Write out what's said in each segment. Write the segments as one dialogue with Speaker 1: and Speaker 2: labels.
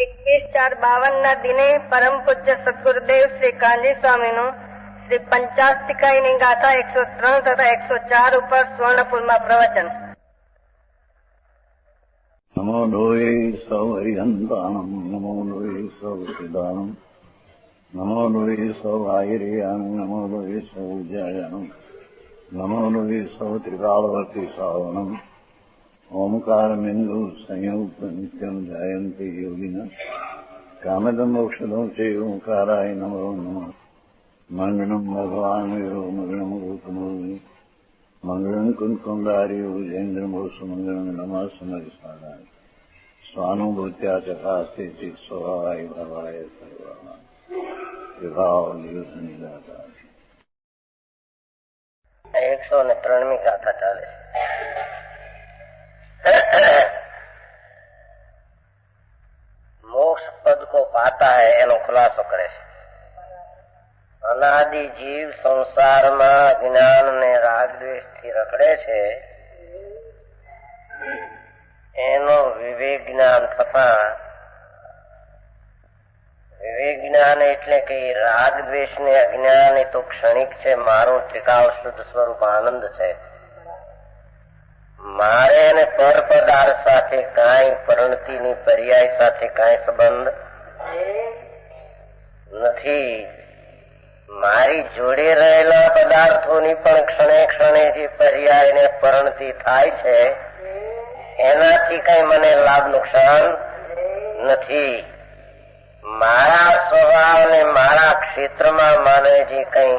Speaker 1: 21/4/52 દિને પરમ પૂજ્ય સદગુરુદેવ શ્રી કાંજી સ્વામીનું શ્રી પંચાસ્તિકાઈની ગાથા 103 તથા 104 ઉપર સ્વર્ણપુરમાં પ્રવચન.
Speaker 2: નમો લોહે સૌ હરિહંતાણમ, નમો લોહે સૌ સિદ્ધાણમ, નમો લોહે સૌ આયર્યાન, નમો લોહે સૌ જયાનમ, નમો લોહે સૌ ત્રિકાળવર્તી શ્રાવણમ. ઓમકારમિંદુ સંયુક્ત નિત્યમ જાયંતિ યોગિના કામદમ ઔષધમ છે ઓંકારાય નમો નમઃ. મંગળમ ભગવાન વીરો મંગળમ ગૌતમોની મંગળમ કુંકુંડાર્યો જૈન્દ્રમોષ મંગળમ નમઃ સમરિસાદાય સ્વાનુભૂત્યા ચકાસ્તે ચિત સ્વભાવાય ભવાય સર્વા વિભાવ દિવસ નિગાતા.
Speaker 1: 103મી ગાથા ચાલે છે. मोक्ष पद को पाता है एनो खुलासो करे छे. अनादि जीव संसार में ज्ञान ने राग द्वेष थी रखड़े छे, एनो विवेक ज्ञान थता विवेक ज्ञान एटले के राग द्वेष ने अज्ञान ए तो क्षणिक छे, मारो त्रिकाल शुद्ध स्वरूप आनंद छे. मारे ने पर पदार्थ साथे काई परिणति नी पर्याय साथे काई संबंध નથી. મારી જોડે રહેલા પદાર્થોની પણ ક્ષણે ક્ષણે જે પર્યાય ને પરિણતિ થાય છે એનાથી કઈ મને લાભ નુકસાન નથી. મારા સ્વભાવ ને મારા ક્ષેત્રમાં મને જે કઈ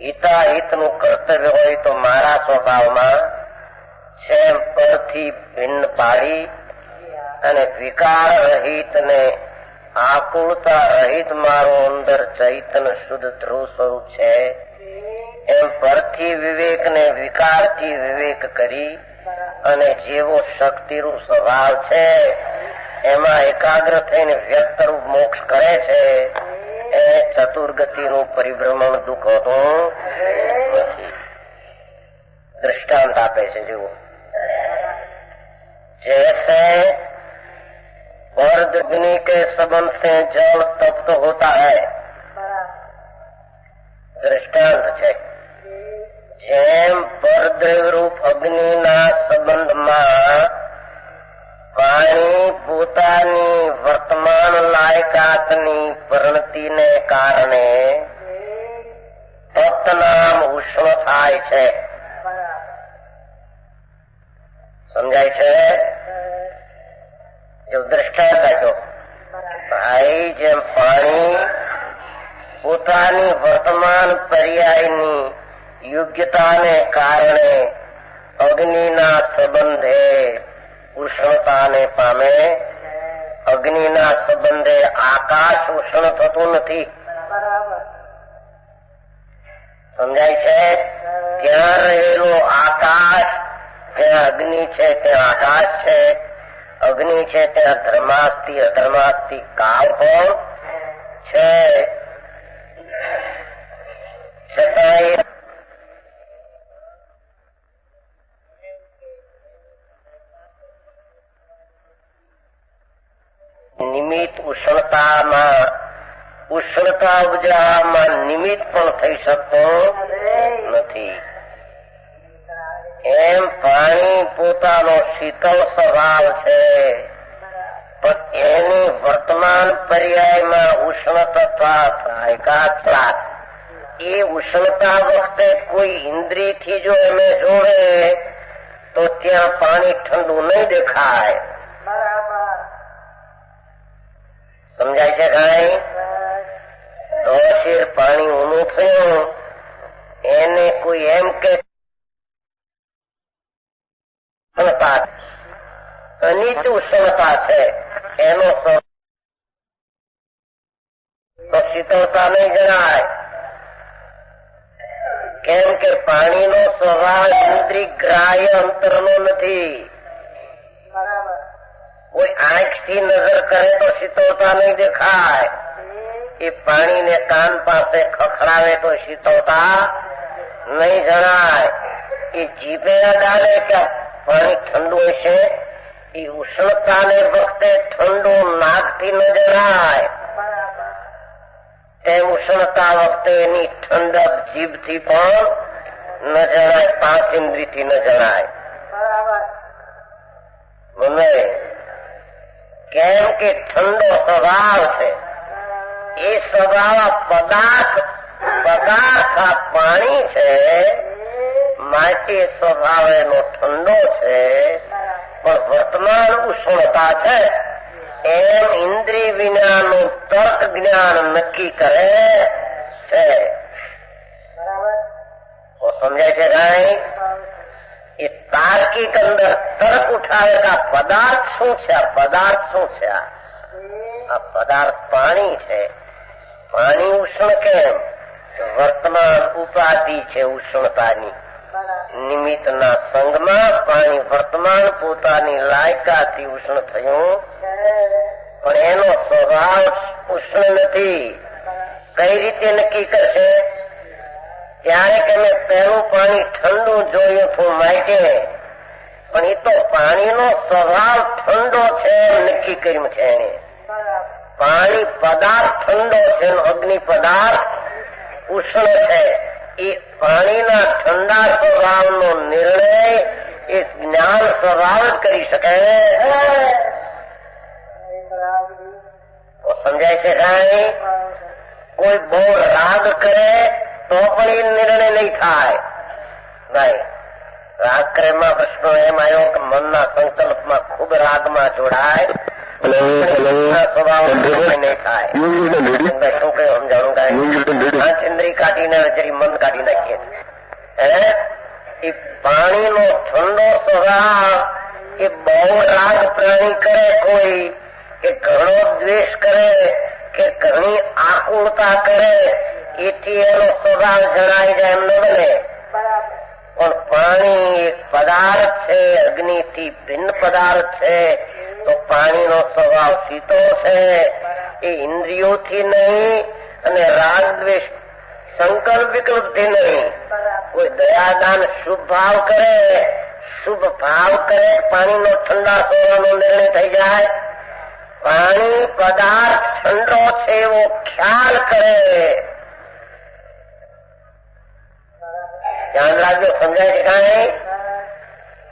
Speaker 1: હિતાહિતનું કર્તવ્ય હોય તો મારા સ્વભાવમાં પરથી ભિન્ન પાડી અને વિકાર રહિત ને આકુળતા રહિત મારો અંદર ચૈતન્ય શુદ્ધ ધ્રુવ સ્વરૂપ છે એમ પરથી વિવેક ને વિકારથી વિવેક કરી અને જેવો શક્તિરૂપ સ્વભાવ છે એમાં એકાગ્ર થઈને વ્યક્ત રૂપ મોક્ષ કરે છે એ ચતુર્ગતિનું પરિભ્રમણ દુઃખ હોતું નથી. दृष्टांत आपे से जो जैसे वर्द अग्नि के संबंध से जल तप्त होता है, दृष्टांत है. जेम परद्रव रूप अग्नि ना संबंध में पानी पोतानी वर्तमान लायकातनी परिणति ने कारणे तप्त नाम उष्ण थाय छे. समझाय छे? जो दृष्टांत आप्यो भाई जेम पाणी पोतानी वर्तमान पर्यायनी योग्यताने कारणे अग्निना संबंधे उष्णताने पामे, अग्निना संबंधे आकाश उष्ण थतुं नथी. समझाय छे? त्यां रहेलो आकाश, ત્યાં અગ્નિ છે ત્યાં આકાશ છે, અગ્નિ છે ત્યાં ધર્માસ્તિ અધર્માસ્તિ કાળ પણ છે. છતાંય નિમિત્ત ઉષ્ણતા ઉપજાવવામાં નિમિત્ત પણ થઈ શકતો નથી. એમ પાણી પોતાનો શીતળ સ્વભાવ છે પણ એની વર્તમાન પર્યાયમાં ઉષ્ણતા થાય. એ ઉષ્ણતા વખતે કોઈ ઇન્દ્રિયથી જો એમે જોડે તો ત્યાં પાણી ઠંડુ નહીં દેખાય. સમજાય છે કાંઈ? તો શેર પાણી ઊનું થયું એને કોઈ એમ કે અનિત ઉષ્ણતા છે એનો તો શીતળતા નહીં જણાય. કેમ કે પાણીનો સ્વભાવ ઇન્દ્રિય ગ્રાહ્ય અંતરનો નથી. કોઈ આંખથી નજર કરે તો શીતળતા નહીં દેખાય. એ પાણીને કાન પાસે ખખડાવે તો શીતળતા નહીં જણાય. એ જીભે અડાડે કે પાણી ઠંડુ હશે એ ઉષ્ણતાને વખતે ઠંડુ નાકથી ન જણાય, તેમ ઉષ્ણતા વખતે એની ઠંડક જીભથી પણ ન જણાય, 5 ઇન્દ્રિયથી ન જણાય. મને કેમ કે ઠંડો સ્વભાવ છે. એ સ્વભાવ પદાર્થ આ પાણી છે, માટે સ્વભાવ એનો ઠંડો છે. પણ વર્તમાન ઉષ્ણતા છે એમ ઇન્દ્રિય વિનાનું તર્ક જ્ઞાન નક્કી કરે છે. સમજાય છે કઈ? એ તાર્કિક અંદર તર્ક ઉઠાવે કે આ પદાર્થ શું છે, આ પદાર્થ શું છે, આ પદાર્થ પાણી છે. પાણી ઉષ્ણ કેમ? વર્તમાન ઉપાધિ છે ઉષ્ણતાની. નિમિત્તના સંગમાં પાણી વર્તમાન પોતાની લાયકાથી ઉષ્ણ થયું, પણ એનો સ્વભાવ ઉષ્ણ નથી. કઈ રીતે નક્કી કરશે? ત્યારે કે મેં પહેલું પાણી ઠંડુ જોયું હતું માટે, પણ એ તો પાણીનો સ્વભાવ ઠંડો છે નક્કી કર્યું છે એને. પાણી પદાર્થ ઠંડો છે, અગ્નિ પદાર્થ ઉષ્ણ છે. એ પાણીના ઠંડા સ્વભાવનો નિર્ણય એ જ્ઞાન સ્વભાવ જ કરી શકે. સમજાય છે કઈ? કોઈ બહુ રાગ કરે તો પણ એ નિર્ણય નહીં થાય. નહીં, રાગ કરેમાં પ્રશ્નો એમ આવ્યો કે મનના સંકલ્પમાં ખૂબ રાગમાં જોડાય, સ્વભાવ નહીં થાય. શું કયું સમજાણું? ચંદ્રી કાઢીને જરી મન કાઢી નાખીએ. એ પાણીનો ઠંડો સ્વભાવ એ બહુ રાગ પ્રાણી કરે, કોઈ કે ઘણો દ્વેષ કરે કે ઘણી આકુળતા કરે, એથી એનો સ્વભાવ જણાય જાય એમ ન બને. પણ પાણી એક પદાર્થ છે, અગ્નિથી ભિન્ન પદાર્થ છે. તો પાણીનો સ્વભાવ સીતો છે. એ ઇન્દ્રિયોથી નહીં અને રાગ દ્વેષ સંકલ્પ વિકલ્પથી નહીં. કોઈ દયાદાન શુભ ભાવ કરે, શુભ ભાવ કરે, પાણીનો ઠંડા સ્વભાવનો નિર્ણય થઈ જાય. પાણી પદાર્થ ઠંડો છે એવો ખ્યાલ કરે. ધ્યાન રાખજો, સમજાય છે કઈ?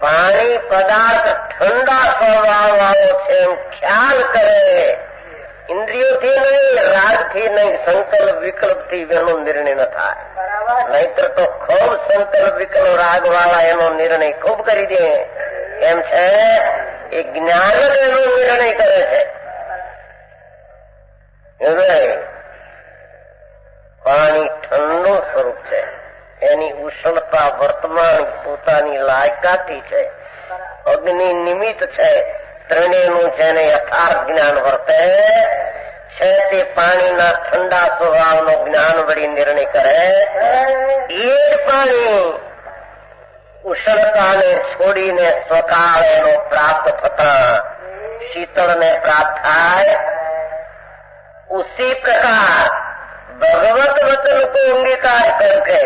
Speaker 1: પાણી પદાર્થ ઠંડા સ્વભાવ વાળો છે એમ ખ્યાલ કરે. ઇન્દ્રિયોથી નહીં, રાગથી નહીં, સંકલ્પ વિકલ્પથી એનો નિર્ણય ન થાય. નહીતર તો ખૂબ સંકલ્પ વિકલ્પ રાગ વાળા એનો નિર્ણય ખૂબ કરી દે. એમ છે એ જ્ઞાન જ એનો નિર્ણય કરે છે. પાણી ઠંડુ સ્વરૂપ છે, એની ઉષ્ણતા વર્તમાન પોતાની લાયકાથી છે. અગ્નિ નિમિત્ત છે. ત્રણેયનું જેને યથાર્થ જ્ઞાન વર્તે છે તે પાણીના ઠંડા સ્વભાવનો જ્ઞાન વળી નિર્ણય કરે. એ જ પાણી ઉષ્ણતાને છોડીને સ્વકાળ એનો પ્રાપ્ત થતા શીતળને પ્રાપ્ત થાય. उसी प्रकार भगवत वचन को अंगीकार करके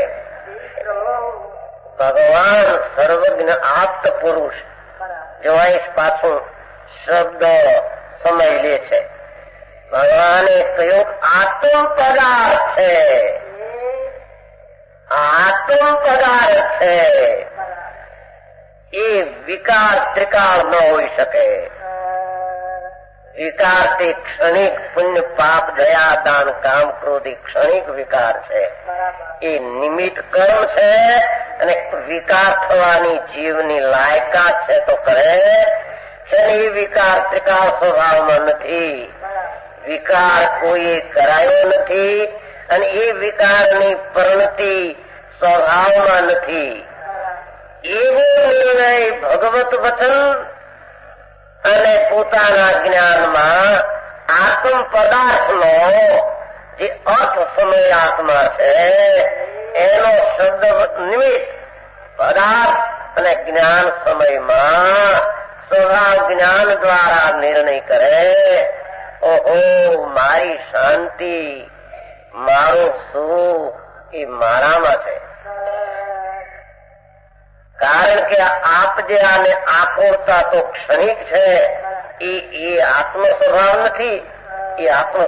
Speaker 1: भगवान सर्वज्ञ आप्त पुरुष जो इस पाछू शब्द समझ ले छे. भगवाने कह્યું आत्म पदार्थ છે, आत्म पदार्थ છે. એ વિકાર ત્રિકાળ ન હોઈ શકે. વિકાર તે ક્ષણિક પુણ્ય પાપ દયા દાન કામ ક્રોધ ક્ષણિક વિકાર છે. એ નિમિત્ત કર્મ છે અને વિકાર થવાની જીવની લાયકાત છે તો કરે છે. એ વિકાર ત્રિકાળ સ્વભાવમાં નથી. વિકાર કોઈ કરાયો નથી અને એ વિકારની પરિણતિ સ્વભાવમાં નથી. એવો નિર્ણય ભગવત વચન અને પોતાના જ્ઞાનમાં આત્મ પદાર્થનો જે અર્થ સમય આત્મા છે એનો શબ્દ નિમિત્ત પદાર્થ અને જ્ઞાન સમયમાં સ્વભાવ જ્ઞાન દ્વારા નિર્ણય કરે. ઓહો, મારી શાંતિ, મારું સુખ એ મારામાં છે. કારણ કે આપ જે આને આકુળતા તો ક્ષણિક છે, એ આત્મ સ્વભાવ નથી. એ આત્મ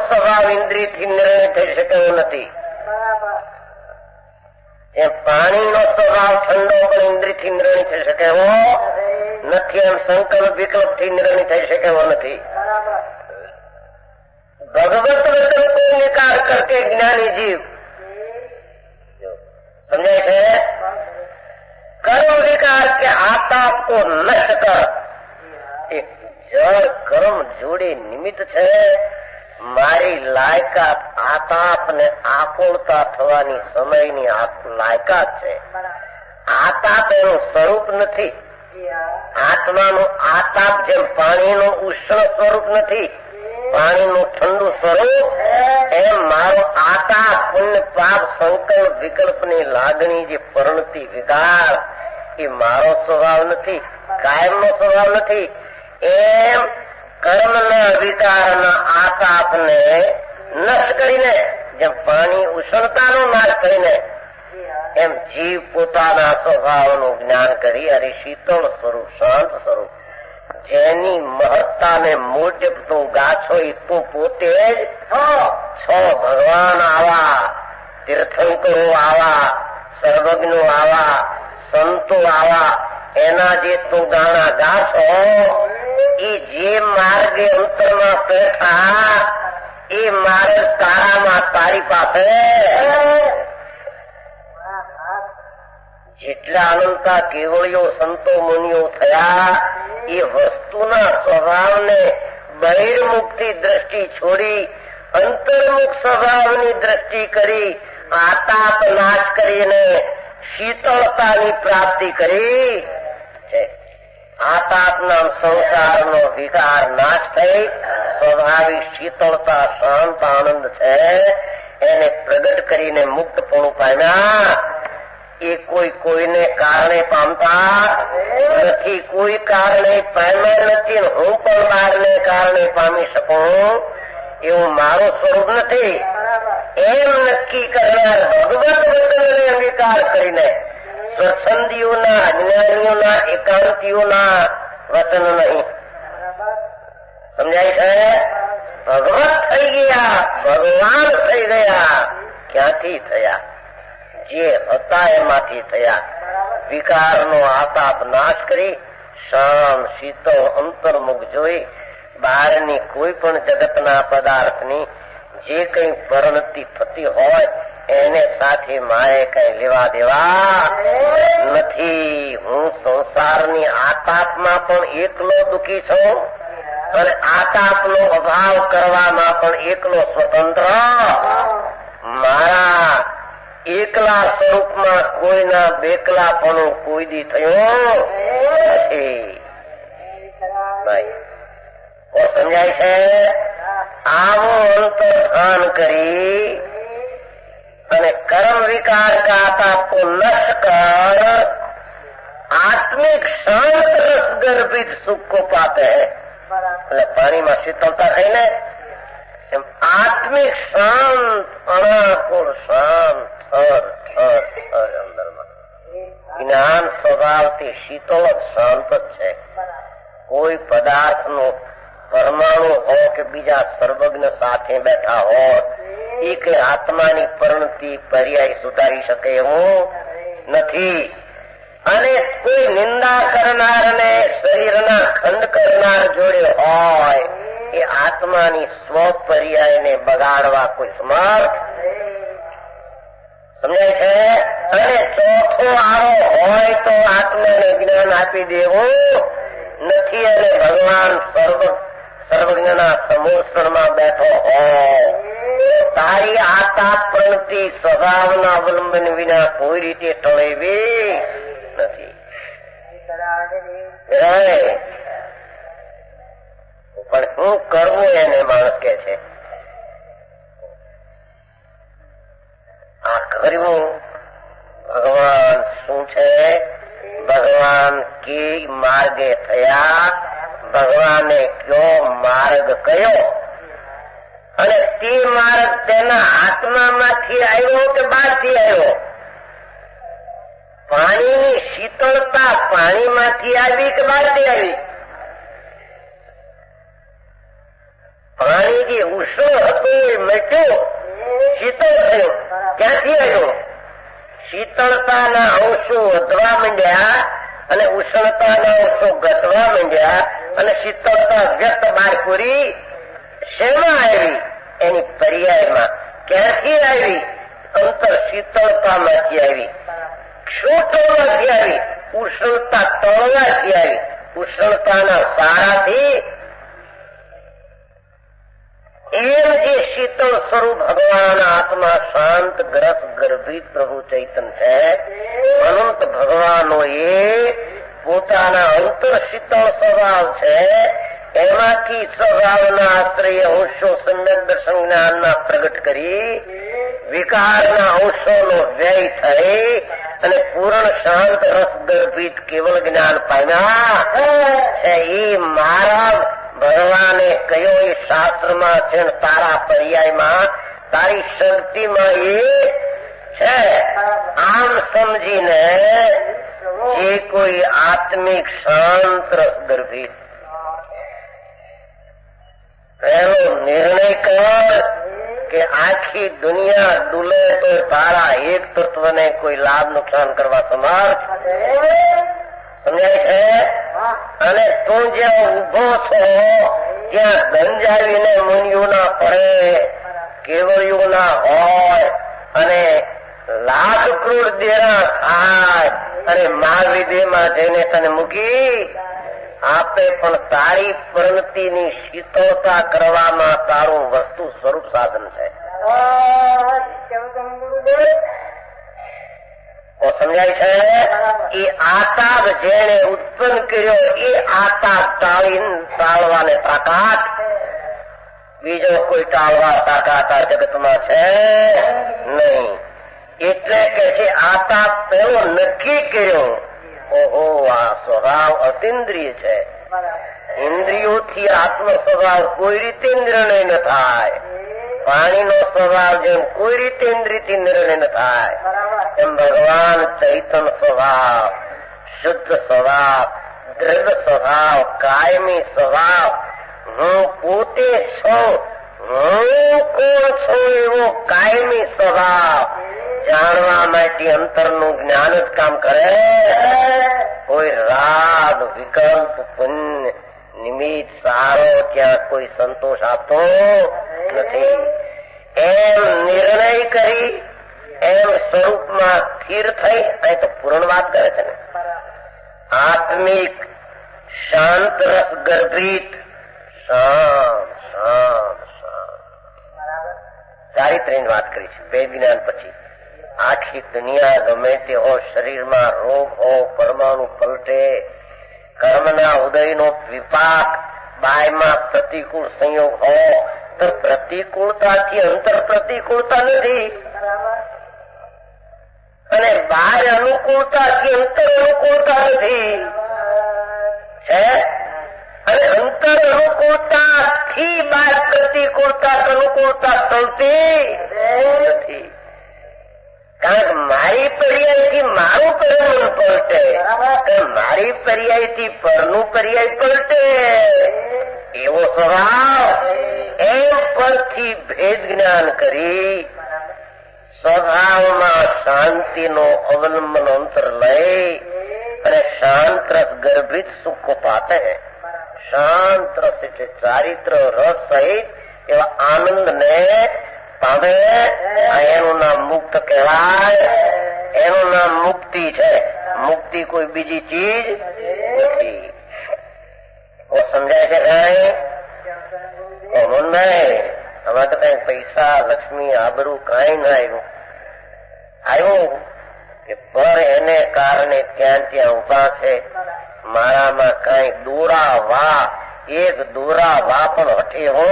Speaker 1: સ્વભાવ ઇન્દ્રિયથી નિર્ણય થઈ શકે એવો નથી. એ પાણીનો સ્વભાવ ઠંડો પણ ઇન્દ્રિયથી નિર્ણય થઈ શકે એવો નથી. એમ સંકલ્પ વિકલ્પ થી નિર્ણય થઈ શકે એવો નથી. ભગવત વચન को निकार करके ज्ञानी जीव समझाय છે. કર્મ વિકાર કે આતાપ को नष्ट कर. એક જળ કર્મ જોડે નિમિત્ત છે. મારી લાયકાત આતાપ ને આકુળતા થવાની સમયની લાયકાત છે. આતાપ એનું સ્વરૂપ નથી. આત્માનું આતાપ જેમ પાણીનું ઉષ્ણ સ્વરૂપ નથી, પાણીનું ઠંડુ સ્વરૂપ, એમ મારો આતાપ પુણ્ય પાપ સંકલ્પ વિકલ્પની લાગણી જે પરિણતિ વિકાર એ મારો સ્વભાવ નથી, કાયમનો સ્વભાવ નથી. એમ કર્મના વિકારના આતાપને નષ્ટ કરીને, જેમ પાણી ઉષ્ણતાનો નાશ કરીને, એમ જીવ પોતાના સ્વભાવનું જ્ઞાન કરી અને શીતળ સ્વરૂપ, શાંત સ્વરૂપ, જેની મહત્તાને મુજબ તું ગાછો એ તું પોતે જ છો. ભગવાન આવા, તીર્થંકરો આવા, સર્વજ્ઞો આવા, સંતો આવા, એના જે તું ગાણા ગાછો એ જે માર્ગે અંતરમાં બેઠા એ માર્ગ તારામાં તારી પાસે જેટલા અનંતા કેવળીઓ સંતો મુનિઓ થયા એ વસ્તુના સ્વભાવને બહિર્મુખથી દ્રષ્ટિ છોડી અંતર્મુખ સ્વભાવની દ્રષ્ટિ કરી આતાપ નાશ કરીને શીતળતાની પ્રાપ્તિ કરી છે. આતાપના સંસારનો વિકાર નાશ થઈ સ્વાભાવિક શીતળતા શાંત આનંદ છે એને પ્રગટ કરીને મુક્તપણું પામ્યા. એ કોઈને કારણે પામતા નથી, કોઈ કારણે પામ્યા નથી. હું પણ બહારને કારણે પામી શકું એવું મારું સ્વરૂપ નથી એમ નક્કી કરનાર ભગવત વચનને અંગીકાર કરીને સ્વચ્છંદીઓના, અજ્ઞાનીઓના, એકાંતીઓના વચન નહીં. સમજાય છે? ભગવત થઈ ગયા, ભગવાન થઈ ગયા. ક્યાંથી થયા? જે હતા એમાંથી થયા. વિકારનો આતાપ નાશ કરી શાંત શીતળ અંતર્મુખ જોઈ બહારની કોઈ પણ જગતના પદાર્થની જે કઈ પરિણતિ થતી હોય એને સાથે મારે કઈ લેવા દેવા નથી. હું સંસારની આતાપમાં પણ એકલો દુઃખી છું અને આતાપનો અભાવ કરવામાં પણ એકલો સ્વતંત્ર. મારા એકલા સ્વરૂપમાં કોઈના બેકલાપણું કોઈ દી થયું નથી. સમજાય છે? આવું અંતર્ધાન કરી અને કર્મ વિકાર કા આતાપ को नष्ट कर आत्मिक शांत रस गर्भित सुख को पाते हैं. એટલે પાણીમાં શીતળતા થઈને એમ આત્મિક શાંત અનાકુળ શાંત અંદરમાં જ્ઞાન સ્વભાવથી શીતળ જ શાંત જ છે. કોઈ પદાર્થનો પરમાણુ હોય કે બીજા સર્વજ્ઞ સાથે બેઠા હોય એ કે આત્માની પરિણતિ પર્યાય સુધારી શકે એવું નથી. અને કોઈ નિંદા કરનાર અને શરીરના ખંડ કરનાર જોડે હોય એ આત્માની સ્વ પર્યાયને બગાડવા કોઈ સમર્થ. સમજાય છે? અને ચોથો આવો હોય તો આત્માને જ્ઞાન આપી દેવું નથી. અને ભગવાન સર્વજ્ઞના સમૂહમાં બેઠો હોય તારી આતાપ પ્રણતિ સ્વભાવના અવલંબન વિના કોઈ રીતે ટળેવી નથી. પણ શું કરવું એને માણસ કે છે. આ કરવું ભગવાન શું છે? ભગવાન કે માર્ગે થયા, ભગવાને કયો માર્ગ કયો અને તે માર્ગ તેના આત્મામાંથી આવ્યો કે બહારથી આવ્યો? પાણીની શીતળતા પાણીમાંથી આવી કે બહારથી આવી? પાણી જે ઉષ્ણ હતું એ મટ્યું, શીતળ થયું. ક્યાંથી આવ્યું? શીતળતાના અંશો વધવા માંડ્યા અને ઉષ્ણતાના અંશો ઘટવા માંડ્યા અને શીતળતા વ્યક્ત બહાર પૂરી શેમાં આવી? એની પર્યાયમાં. ક્યાંથી આવી? અંતર શીતળતામાંથી આવી. શું તળવાથી આવી? ઉષ્ણતા તળવાથી આવી. ઉષ્ણતાના સારાથી. એમ જે શીતળ સ્વરૂપ ભગવાન આત્મા શાંત ગ્રસ ગર્ભિત પ્રભુ ચૈતન છે, અનંત ભગવાનો એ પોતાના અંતર શીતળ સ્વભાવ છે. એમાંથી સ્વભાવના આશ્રય અંશો સમ્યક દર્શન જ્ઞાનના પ્રગટ કરી વિકારના અંશોનો વ્યય થઈ અને પૂર્ણ શાંત રસ ગર્ભિત કેવલ જ્ઞાન પામ્યા છે. એ મારા ભગવાને કયો એ શાસ્ત્રમાં છે, તારા પર્યાયમાં તારી શક્તિમાં એ છે. આમ સમજીને જે કોઈ આત્મિક શાંત રસ ગર્ભિત એનો નિર્ણય કર કે આખી દુનિયા ડૂલે તો તારા એક તત્વને કોઈ લાભ નુકસાન કરવા સમર્થ. સમજાય છે? અને તું જ્યાં ઉભો છો ત્યાં ગંજાવીને મુનિઓ ના પડે, કેવળીઓ ના હોય અને લાખ કરોડ દેરા થાય અને મહાવિદેમાં જઈને તને મૂકી આપે, પણ તારી પ્રવૃત્તિની શીતળતા કરવામાં તારું વસ્તુ સ્વરૂપ સાધન છે. સમજાય છે? એ આતાપ જેને ઉત્પન્ન કર્યો એ આતાપ ટાળવાને તાકાત બીજો કોઈ ટાળવા તાકાત આ જગતમાં છે નહીં. એટલે કે છે આતાપ પેલો નક્કી કર્યો. ઓહો, આ સ્વભાવ અતિન્દ્રિય છે. ઇન્દ્રિયોથી આત્મ સ્વભાવ કોઈ રીતે નિર્ણય ન થાય. પાણીનો સ્વભાવ જેમ કોઈ રીતે ઇન્દ્રિયથી નિર્ણય ન થાય એમ ભગવાન ચૈતન સ્વભાવ, શુદ્ધ સ્વભાવ, દ્રઢ સ્વભાવ, કાયમી સ્વભાવ, હું પોતે છું, હું કોણ છું એવો કાયમી સ્વભાવ જાણવા માટે અંતરનું જ્ઞાન જ કામ કરે. કોઈ રાગ, વિકલ્પ, પુણ્ય, નિમિત્ત, સારો ક્યાં કોઈ સંતોષ આપતો નથી. એમ નિર્ણય કરી એમ સ્વરૂપમાં સ્થિર થઈ. અહીં તો પૂર્ણ વાત કરે છે ને. આત્મિક શાંત રસ ગર્ભિત શાંત શાંત શાંત ચારિત્ર્યની વાત કરી છે. બે જ્ઞાન પછી આખી દુનિયા ગમે તે હો, શરીરમાં રોગ હો, પરમાણુ પલટે, કર્મના ઉદયનો વિપાક, બાયમાં પ્રતિકૂળ સંયોગ હો, તો પ્રતિકૂળતાથી અંતર પ્રતિકૂળતા નથી અને બહાર અનુકૂળતાથી અંતર અનુકૂળતા નથી છે. અને અંતર અનુકૂળતાથી બહાર પ્રતિકૂળતા અનુકૂળતા ચલતી નથી. કારણ કે મારી પર્યાયથી મારું પરિણામ પલટે, મારી પર્યાયથી પરનું પર્યાય પલટે એવો સ્વભાવ. એમ પરથી ભેદ જ્ઞાન કરી સ્વભાવમાં શાંતિનો અવલંબન અંતર લઈ અને શાંત રસ ગર્ભિત સુખ को पाते हैं. શાંત રસ એટલે ચારિત્ર રસ સહિત એવા આનંદ ને પામે. એનું નામ મુક્ત કહેવાય. એનું નામ મુક્તિ છે. મુક્તિ કોઈ બીજી ચીજ નથી. સમજાય છે કઈ? આમાં તો કઈ પૈસા, લક્ષ્મી, આબરૂ કઈ ના આવ્યું કે પર એને કારણે ત્યાં ત્યાં ઉભા છે. મારામાં કઈ દોરા વા, એક દોરા વા પણ હઠે હો.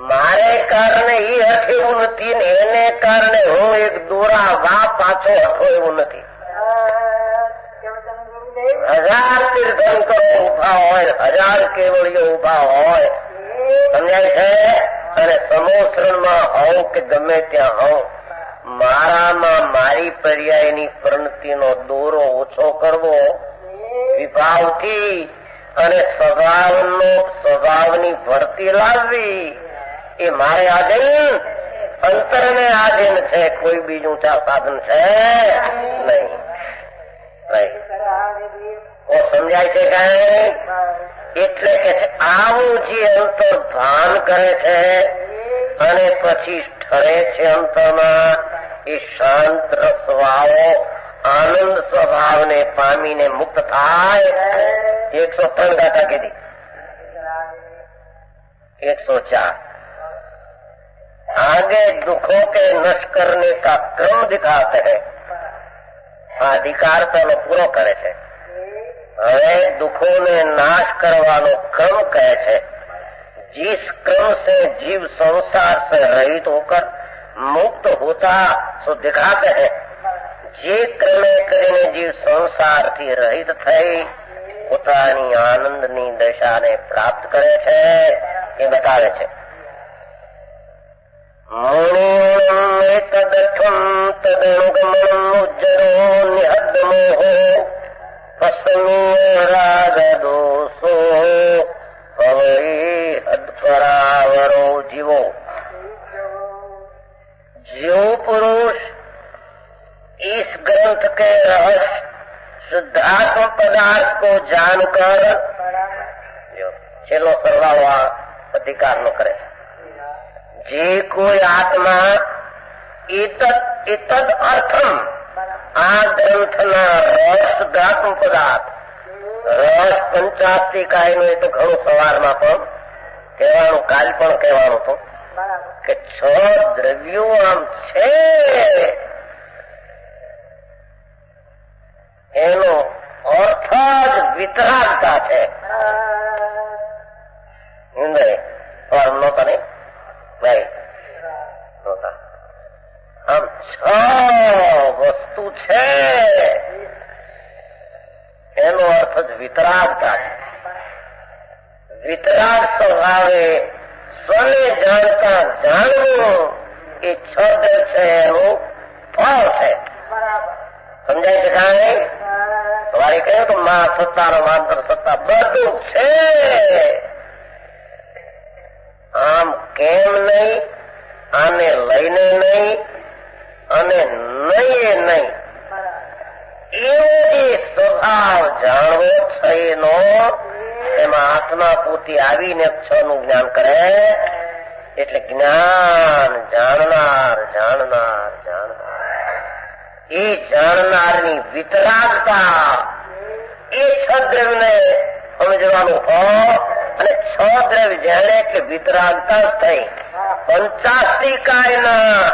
Speaker 1: મારે કારણે એ હઠે એવું નથી ને એને કારણે હું એક દોરા વા પાછો હઠો એવું નથી. 1000 તીર્થંકરો ઉભા હોય, 1000 કેવળીઓ ઉભા હોય, સમજાય છે? અને સમોસરણમાં હોવ કે ગમે ત્યાં હોવ, મારામાં મારી પર્યાયની પ્રણતિનો દોરો ઓછો કરવો વિભાવથી અને સ્વભાવની ભરતી લાવવી એ મારે આધીન, અંતરને આધીન છે. કોઈ બીજું સાધન છે નહીં. સમજાય છે કઈ? એટલે કે આવું જે અંતર ભાન કરે છે અને પછી ઠરે છે અંતરમાં, એ શાંત રસવાળો આનંદ સ્વભાવને પામીને મુક્ત થાય. 103 ગાથા કીધી. 104 आगे दुखों के नष्ट करने का क्रम दिखाते हैं. अधिकार तो पूरो करे છે. હવે दुखों ने नाश करवानो क्रम કહે છે. जिस क्रम से जीव संसार से रहित होकर मुक्त होता सो दिखाते हैं. જે ક્રમે કરીને જીવ સંસારથી રહિત થઈ પોતાની આનંદની દશાને પ્રાપ્ત કરે છે એ બતાવે છે. તદઠમ તદનુગમનમ ઉજ્જરો નિહદ મોહો પસમીય રાગ દોષો પવઈ હદપરાવરો જીવો. जो पुरुष इस ग्रंथ के रहस्य शुद्धात्म पदार्थ को जानकर छेल्लो सरवाळो अधिकार नो करे जे कोई आत्मा इतद अर्थम आ ग्रंथना रस शुद्धात्म पदार्थ રસ 85 કાયનો એ તો ઘણું સવારમાં પણ કહેવાનું, કાલ પણ કહેવાનું હતું કે 6 દ્રવ્યો આમ છે એનો અર્થ જ વિતરાગતા છે. આમ 6 વસ્તુ છે એનો અર્થ જ વિતરાગતા છે. વિતરાગ સ્વભાવે સ્વને જાણતા જાણવું એ 6 દ્રવ્ય છે એનું ફળ છે. સમજાય છે કાંઈ? સવારે કહ્યું તો મા સત્તા આંતર સત્તા બધું છે. આમ કેમ નહીં, આને લઈને નહીં અને નહીં નહીં એવો જે સ્વભાવ જાણવો છે એનો, એમાં આત્મા પોતે આવીને 6 નું જ્ઞાન કરે એટલે જ્ઞાન જાણનાર જાણનાર જાણનાર એ જાણનારની વિતરાગતા એ 6 દ્રવ્યને સમજવાનું હોય અને 6 દ્રવ્ય જાણે કે વિતરાગતા થઈ 85 કાયના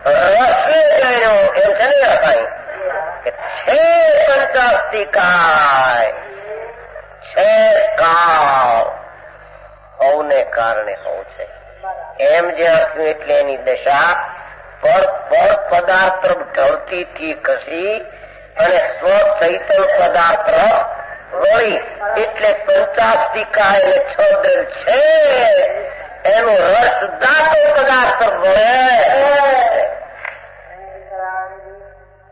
Speaker 1: રસને જાણ્યો એમ છે ને કાંઈ કે છે 85 કાય છે કાળ હોવને કારણે હોવ છે એમ જ્યાં થયું એટલે એની દશા પર પદાર્થ તરફ ઢળતીથી ખસી અને સ્વ ચૈતન્ય પદાર્થ તરફ વળી એટલે 85 કાય અને 6 દ્રવ્ય છે એનો રસ દાતો પદાર્થ તરફ વળે.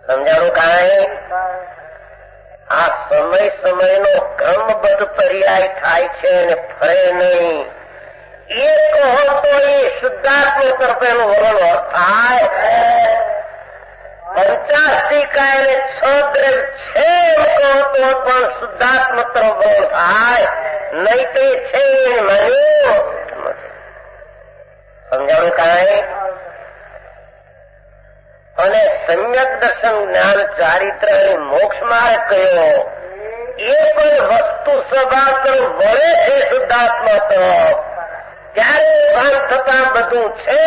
Speaker 1: સમજાણું કાંઈ? આ સમયનો ક્રમબદ્ધ પર્યાય થાય છે અને ફરે નહીં. એ કહો તો એ શુદ્ધાત્મ તરફ એનું વલણ થાય. 85 કાય અને 6 દ્રવ્ય છે એમ કહો તો પણ શુદ્ધાત્મ તરફ વલણ થાય, નહીં તે છે માન્યું. સમજાણું કાંઈ? અને સમ્યક દર્શન જ્ઞાન ચારિત્ર અને મોક્ષ માર્ગ કયો એ પણ વસ્તુ સ્વભાવ તરફ વળે છે શુદ્ધાત્મા તરફ. ત્યારે ભાન થતા બધું છે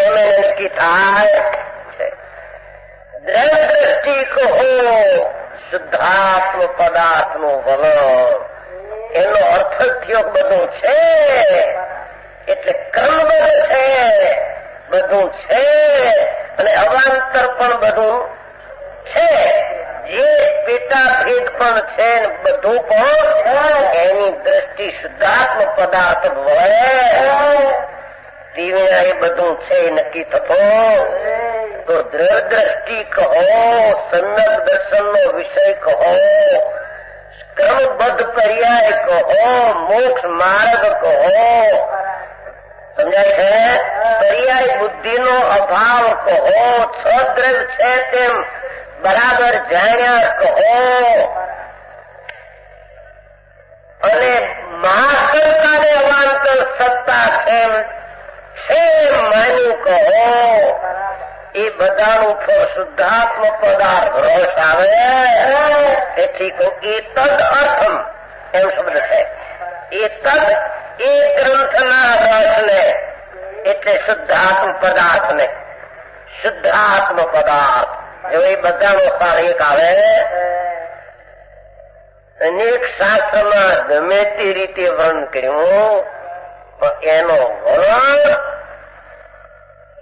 Speaker 1: એમ એને નક્કી થાય છે. દ્રષ્ટિ કહો શુદ્ધાત્મ પદાર્થ નું વલણ એનો અર્થ થયો બધું છે એટલે ક્રમબદ્ધ છે, બધું છે અને અવાંતર પણ બધું છે. જે પેટા ભેદ પણ છે બધું પણ એની દ્રષ્ટિ શુદ્ધાત્મ પદાર્થ વળે એ બધું છે નક્કી થતો तो दृढ़ दृष्टि कहो, सन्नत दर्शन नो विषय कहो, क्रमबद्ध पर्याय कहो, मोक्ष मार्ग कहो, समझाय है? पर्याय बुद्धि नो अभाव कहो, छद्रग छे तेम बराबर जाण्या कहो, અને મહાસત્તાને અવાંતર સત્તા છે માન્યું કહો, એ બધાનું ફળ શુદ્ધાત્મ પદાર્થ રસ આવે. તેથી કહું એ તદ અર્થમ એમ શબ્દ છે. એ તદ એ ગ્રંથના રસને એટલે શુદ્ધાત્મ પદાર્થને, શુદ્ધાત્મ પદાર્થ જો એ બધાનો સાર એક આવે. અનેક શાસ્ત્રમાં ગમે તે રીતે વર્ણન કર્યું, પણ એનો વર્ણ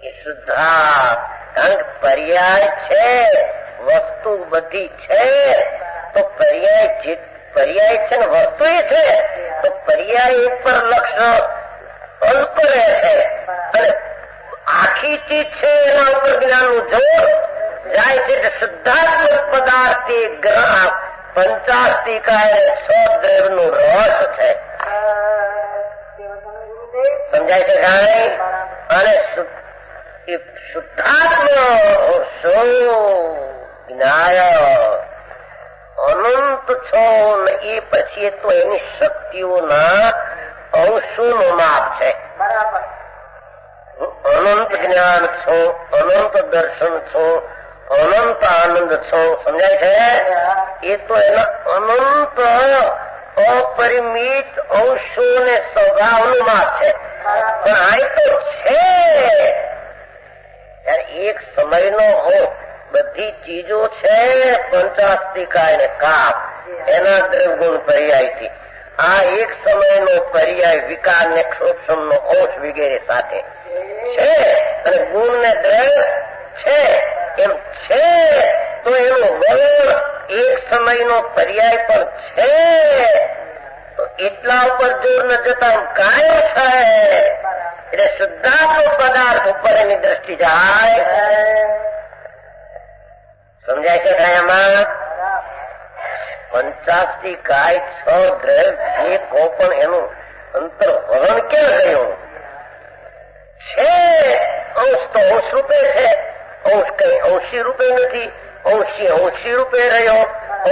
Speaker 1: એ શુદ્ધાર્થ. કારણ કે પર્યાય છે, વસ્તુ બધી છે, તો પર્યાય છે ને વસ્તુ એ છે, તો પર્યાય ઉપર લક્ષ અલ્પ રહે છે અને આખી ચીજ છે એના ઉપર જ્ઞાનનું જોર જાય છે. શુદ્ધાત્મક પદાર્થ એ ગ્રહ પંચાસ્તિકાય 6 દ્રવ્યનું રસ છે. સમજાય છે કાંઈ? અને શુદ્ધાત્મ શું જ્ઞાય અનંત છો ને એ પછી તો એની શક્તિઓના અંશોનું માપ છે. અનંત જ્ઞાન છો, અનંત દર્શન છો, અનંત આનંદ છો. સમજાય છે? એ તો એના અનંત અપરિમિત અંશો ને સ્વભાવનું માપ છે. પણ આ તો છે ત્યારે એક સમયનો બધી ચીજો છે, પંચાસ્તિકાય ને કાપ એના દ્રવગુણ પર્યાયથી આ એક સમયનો પર્યાય વિકાર ને ક્ષોક્ષમ નો અંશ વગેરે સાથે છે. અને ગુણ ને દ્રવ છે એમ છે, તો એનું વર્ણ એક સમયનો પર્યાય પણ છે. તો એટલા ઉપર જોર ન જતા કાય છે એટલે શુદ્ધાત્મ પદાર્થ ઉપર એની દ્રષ્ટિ જાય. સમજાય છે કાયામાં? 50 6 દ્રવ જે કો પણ એનું અંતર વલણ ક્યાં ગયું છે? અંશ તો અંશ રૂપે છે, અંશ કઈ અંશી રૂપે નથી, અંશી અંશી રૂપે રહ્યો,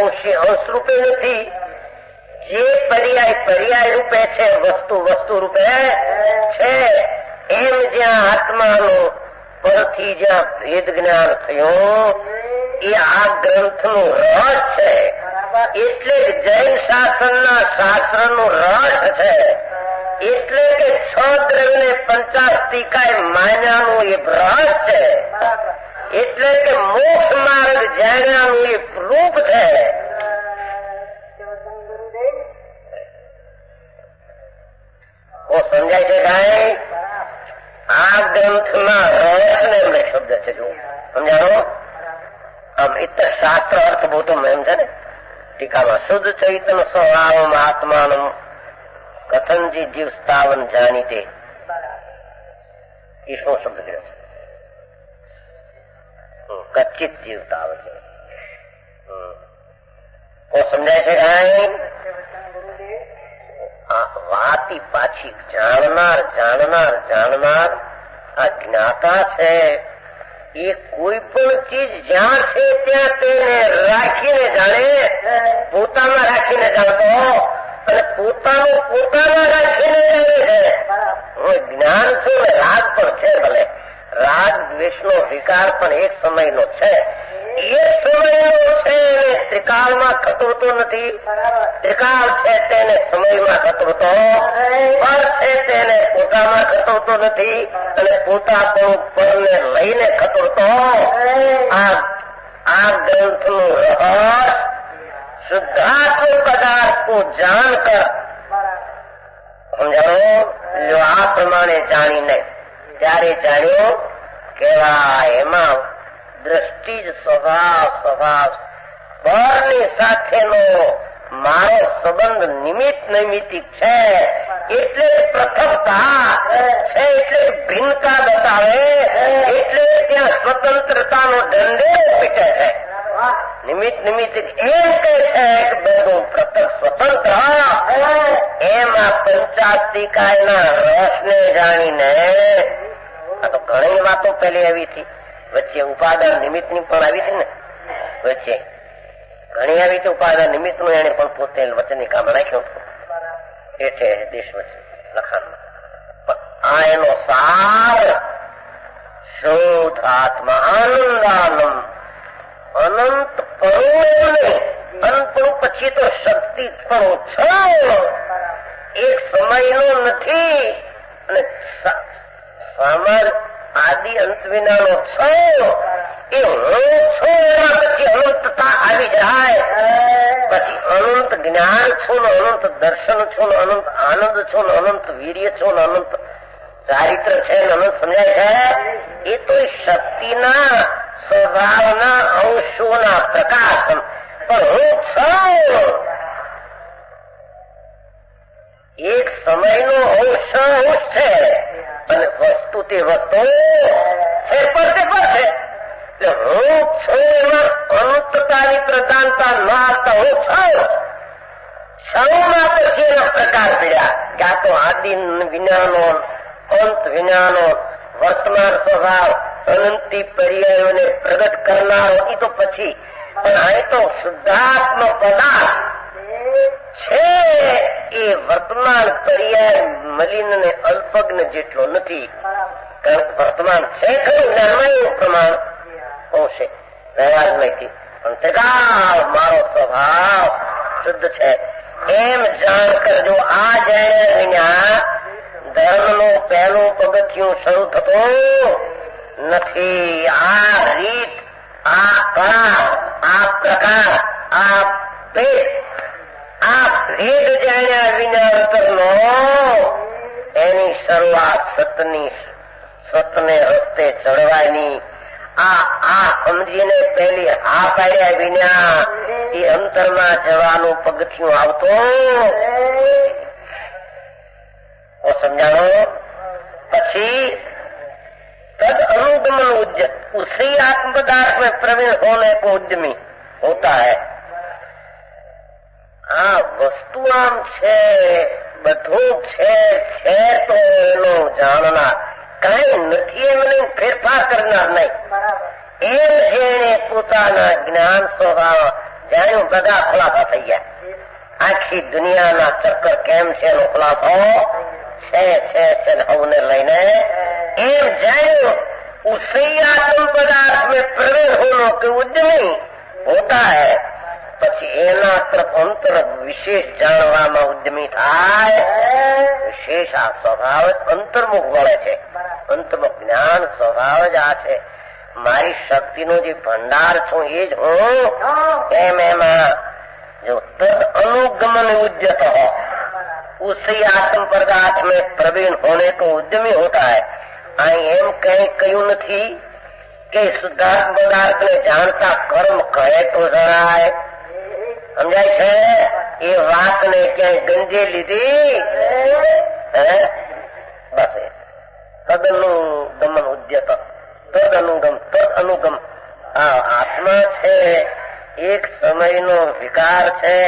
Speaker 1: અંશી અંશ રૂપે નથી. જે પર્યાય રૂપે છે, વસ્તુ વસ્તુ રૂપે છે. એમ જ્યાં આત્માનું પરથી જ્યાં ભેદ જ્ઞાન થયું એ આ ગ્રંથનું રસ છે. એટલે જ જૈન શાસનના શાસ્ત્રનું રસ છે. એટલે કે 6 દ્રવ્યને પંચાસ્તિકાય માન્યાનું એ રસ છે. એટલે કે મોક્ષ માર્ગ જાણ્યાનું એ રૂપ છે. સમજાય છે કાંઈ? આ ગ્રંથમાં રસને એમને શબ્દ છે. જો સમજાણો? આમ ઇતર શાસ્ત્ર અર્થભૂતમ એમ છે ને ટીકામાં. શુદ્ધ ચૈતન સ્વભાવમ આત્માનમ કથનજી જીવ સ્થાવન જાણીતે. એ શું શબ્દ કર્યો છે? કચ્ચિત જીવતા આવે છે. સમજાય છે કાંઈ? વાતી પાછી જાણનાર આ જ્ઞાતા છે. એ કોઈ પણ ચીજ જ્યાં છે ત્યાં તેને રાખીને જાણે, પોતામાં રાખીને જાણતો અને પોતાનું પોતામાં રાખીને જાણે છે. હું જ્ઞાન છું ને રાગ પણ છે. ભલે રાગ દ્વેષનો વિકાર પણ એક સમયનો છે. એક સમયનો છે એને ત્રિકાળમાં ખતરતો નથી. ત્રિકાળ છે તેને સમયમાં ખતરતો, પર છે તેને પોતામાં ખતરતો નથી અને પોતા પણ પરને લઈને ખતરતો. આ ગ્રંથનું રહસ્ય શુદ્ધાત્મ પદાર્થ કો જાણ કર સમજાવો. જો આ પ્રમાણે જાણીને ત્યારે જાણ્યો કેવાય એમાં દ્રષ્ટિ જ સ્વભાવ બળની સાથેનો મારો સંબંધ નિમિત્ત નૈમિતિક છે એટલે પૃથકતા છે, એટલે ભિન્નતા બતાવે, એટલે ત્યાં સ્વતંત્રતાનો ડંડે પીટે છે. નિમિત્ત નિમિત્તિક એમ કહે છે કે બધું પૃથક સ્વતંત્ર. એમાં પંચાસ્તિકાયના રસને જાણીને આ તો ઘણી વાતો પહેલી આવી હતી, વચ્ચે ઉપાદાન નિમિત્તની પણ આવી હતી ને, વચ્ચે ઘણી આવી હતી ઉપાદાન નિમિત્તનું, એને પણ પોતે વચનની કામ રાખ્યું હતું એટલે દેશ વચ્ચે લખાણમાં. પણ આ એનો સાર શોધાત્મા આનંદાનંદ અનંત પરોને અનંતનું પછી તો શક્તિ પણ છો, એક સમયનો નથી અને સામાન આદિ અંત વિનાનો છો. એ હું છું એના પછી અનંતતા આવી જાય, પછી અનંત જ્ઞાન છું ને અનંત દર્શન છું ને અનંત આનંદ છું ને અનંત વીર્ય છું ને અનંત ચારિત્ર છે ને અનંત સમજાય છે. એ તો શક્તિના સ્વભાવના અંશોના પ્રકાશન, પણ હું છું એક સમયનો અંશ છે અને વસ્તુ તે વસ્તુ છે પર તે પર છે. એટલે હું છું એમાં અનંતતાની પ્રધાનતા ન આવતા હું છું છમાં પછી એના પ્રકાર પડ્યા કે આ તો આદિ વિનાનો અંત વિનાનો વર્તમાન સ્વભાવ અનંતી પર્યાયોને પ્રગટ કરનારો એ તો પછી, પણ અહીં તો શુદ્ધાત્મ પદાર્થ છે એ વર્તમાન પર્યાય મલિન ને અલ્પજ્ઞ જેટલો નથી. કારણ કે વર્તમાન છે ખરું જ્ઞાનમાં એવું પ્રમાણ હોશે વ્યવહારમાંથી, પણ તેગાવ મારો સ્વભાવ શુદ્ધ છે એમ જાણ કરજો. આ જાણ્યા વિના ધર્મનું પહેલું પગથિયું શરૂ થતું નથી. આ રીત, આ કળા, આ પ્રકાર, આ ભેદ, આ ભેદ જાણ્યા વિના અંતરનો એની શરૂઆત સતને રસ્તે ચડવાની. આ સમજીને પેલી આ પાડ્યા વિના એ અંતરમાં જવાનું પગથિયું આવતો समझाओ। પછી तद अनुगमन उसी आत्म पदार्थ में प्रवीण होने को उद्यमी होता है। આ વસ્તુ આમ છે, બધું છે તો એનો જાણનાર, કઈ નથી એમને ફેરફાર કરનાર નહીં. એમ જેને પોતાના જ્ઞાન સ્વભાવ જાણ્યું, બધા ખુલાસા થઈ ગયા. આખી દુનિયાના ચક્કર કેમ છે એનો ખુલાસો છે હવને લઈને એમ જાણ્યું. उसी आत्म पदार्थ में प्रवीण होने के उद्यमी होता है। પછી એના તરફ અંતર વિશેષ જાણવામાં ઉદ્યમી થાય. વિશેષ આ સ્વભાવ જ અંતર્મુખ વળે છે. અંતર્મુખ જ્ઞાન સ્વભાવ જ આ છે. મારી શક્તિનો જે ભંડાર છું એ જ હું. એમાં જો તદ अनुगमन उद्यत हो, उसी आत्म पदार्थ में प्रवीण होने को उद्यमी होता है। અહીં એમ કઈ કહ્યું નથી કે શુદ્ધાત્મ પદાર્થ ને જાણતા કર્મ કહે તો જણાય. સમજાય છે? એ વાત ને ક્યાંય ગંજે લીધી. બસ તદનુગમન ઉદ્યત, તદનુગમ આ આત્મા છે, એક સમયનો વિકાર છે,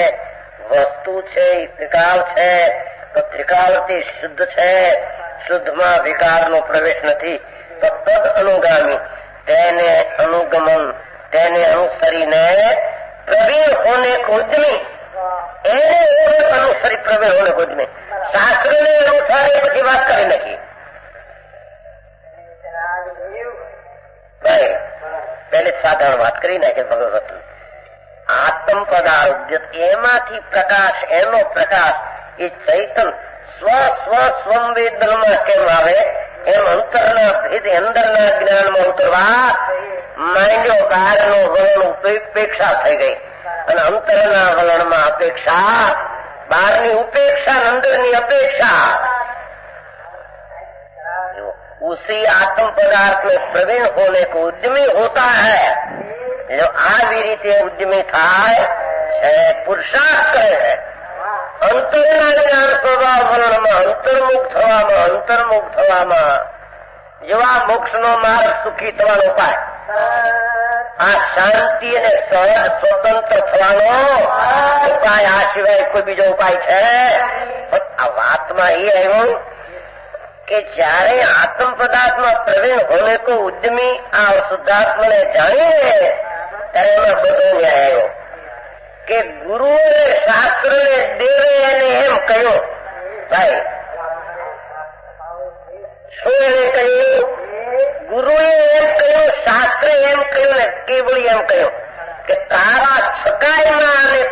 Speaker 1: વસ્તુ છે, ત્રિકાળ છે. તો ત્રિકાળથી શુદ્ધ છે, શુદ્ધમાં વિકારનો પ્રવેશ નથી. તો તદ અનુગામી, તેને અનુગમન, તેને અનુસરીને પ્રવીણ હોને ઉદ્યમી, એને અનુસરી પ્રવીણ હોને ઉદ્યમી. શાસ્ત્રને અનુસારે પછી વાત કરી નાખી. પહેલી સાધારણ વાત કરી નાખી ભગવત. આત્મ પદાર્થ એમાંથી પ્રકાશ, એનો પ્રકાશ એ ચૈતન સ્વસંવેદનમાં કેમ આવે એમ અંતરના ભેદ અંદરના જ્ઞાનમાં ઉતરવા માંડ્યો. બહારનો વલણ ઉપેક્ષા થઈ ગઈ અને અંતરના વલણમાં અપેક્ષા, બહારની ઉપેક્ષા, અંદરની અપેક્ષા. उसी आत्म पदार्थ में प्रवीण होने को उद्यमी होता है. जो આવી રીતે ઉદ્યમી થાય છે, પુરુષાર્થ કરે है અંતરના જ્ઞાન સ્વભાવ વલણમાં અંતર્મુખ થવામાં જેવા મોક્ષનો માર્ગ સુખી થવાનો ઉપાય, આ શાંતિ અને સહજ સ્વતંત્ર થવાનો ઉપાય, આ સિવાય કોઈ બીજો ઉપાય છે? આ વાતમાં એ આવ્યું કે જયારે આત્મ પદાર્થમાં પ્રવીણ હોને કો ઉદ્યમી આ શુદ્ધાત્માને જાણીને ત્યારે એમાં બધો ન્યાય આવ્યો કે ગુરુએ શાસ્ત્રને દેવે એને એમ કહ્યું, ભાઈ શું એને કહ્યું? ગુરુએ એમ કહ્યું, શાસ્ત્રે એમ કહ્યું ને કેવળી એમ કહ્યું કે તારા છકાયમાં અને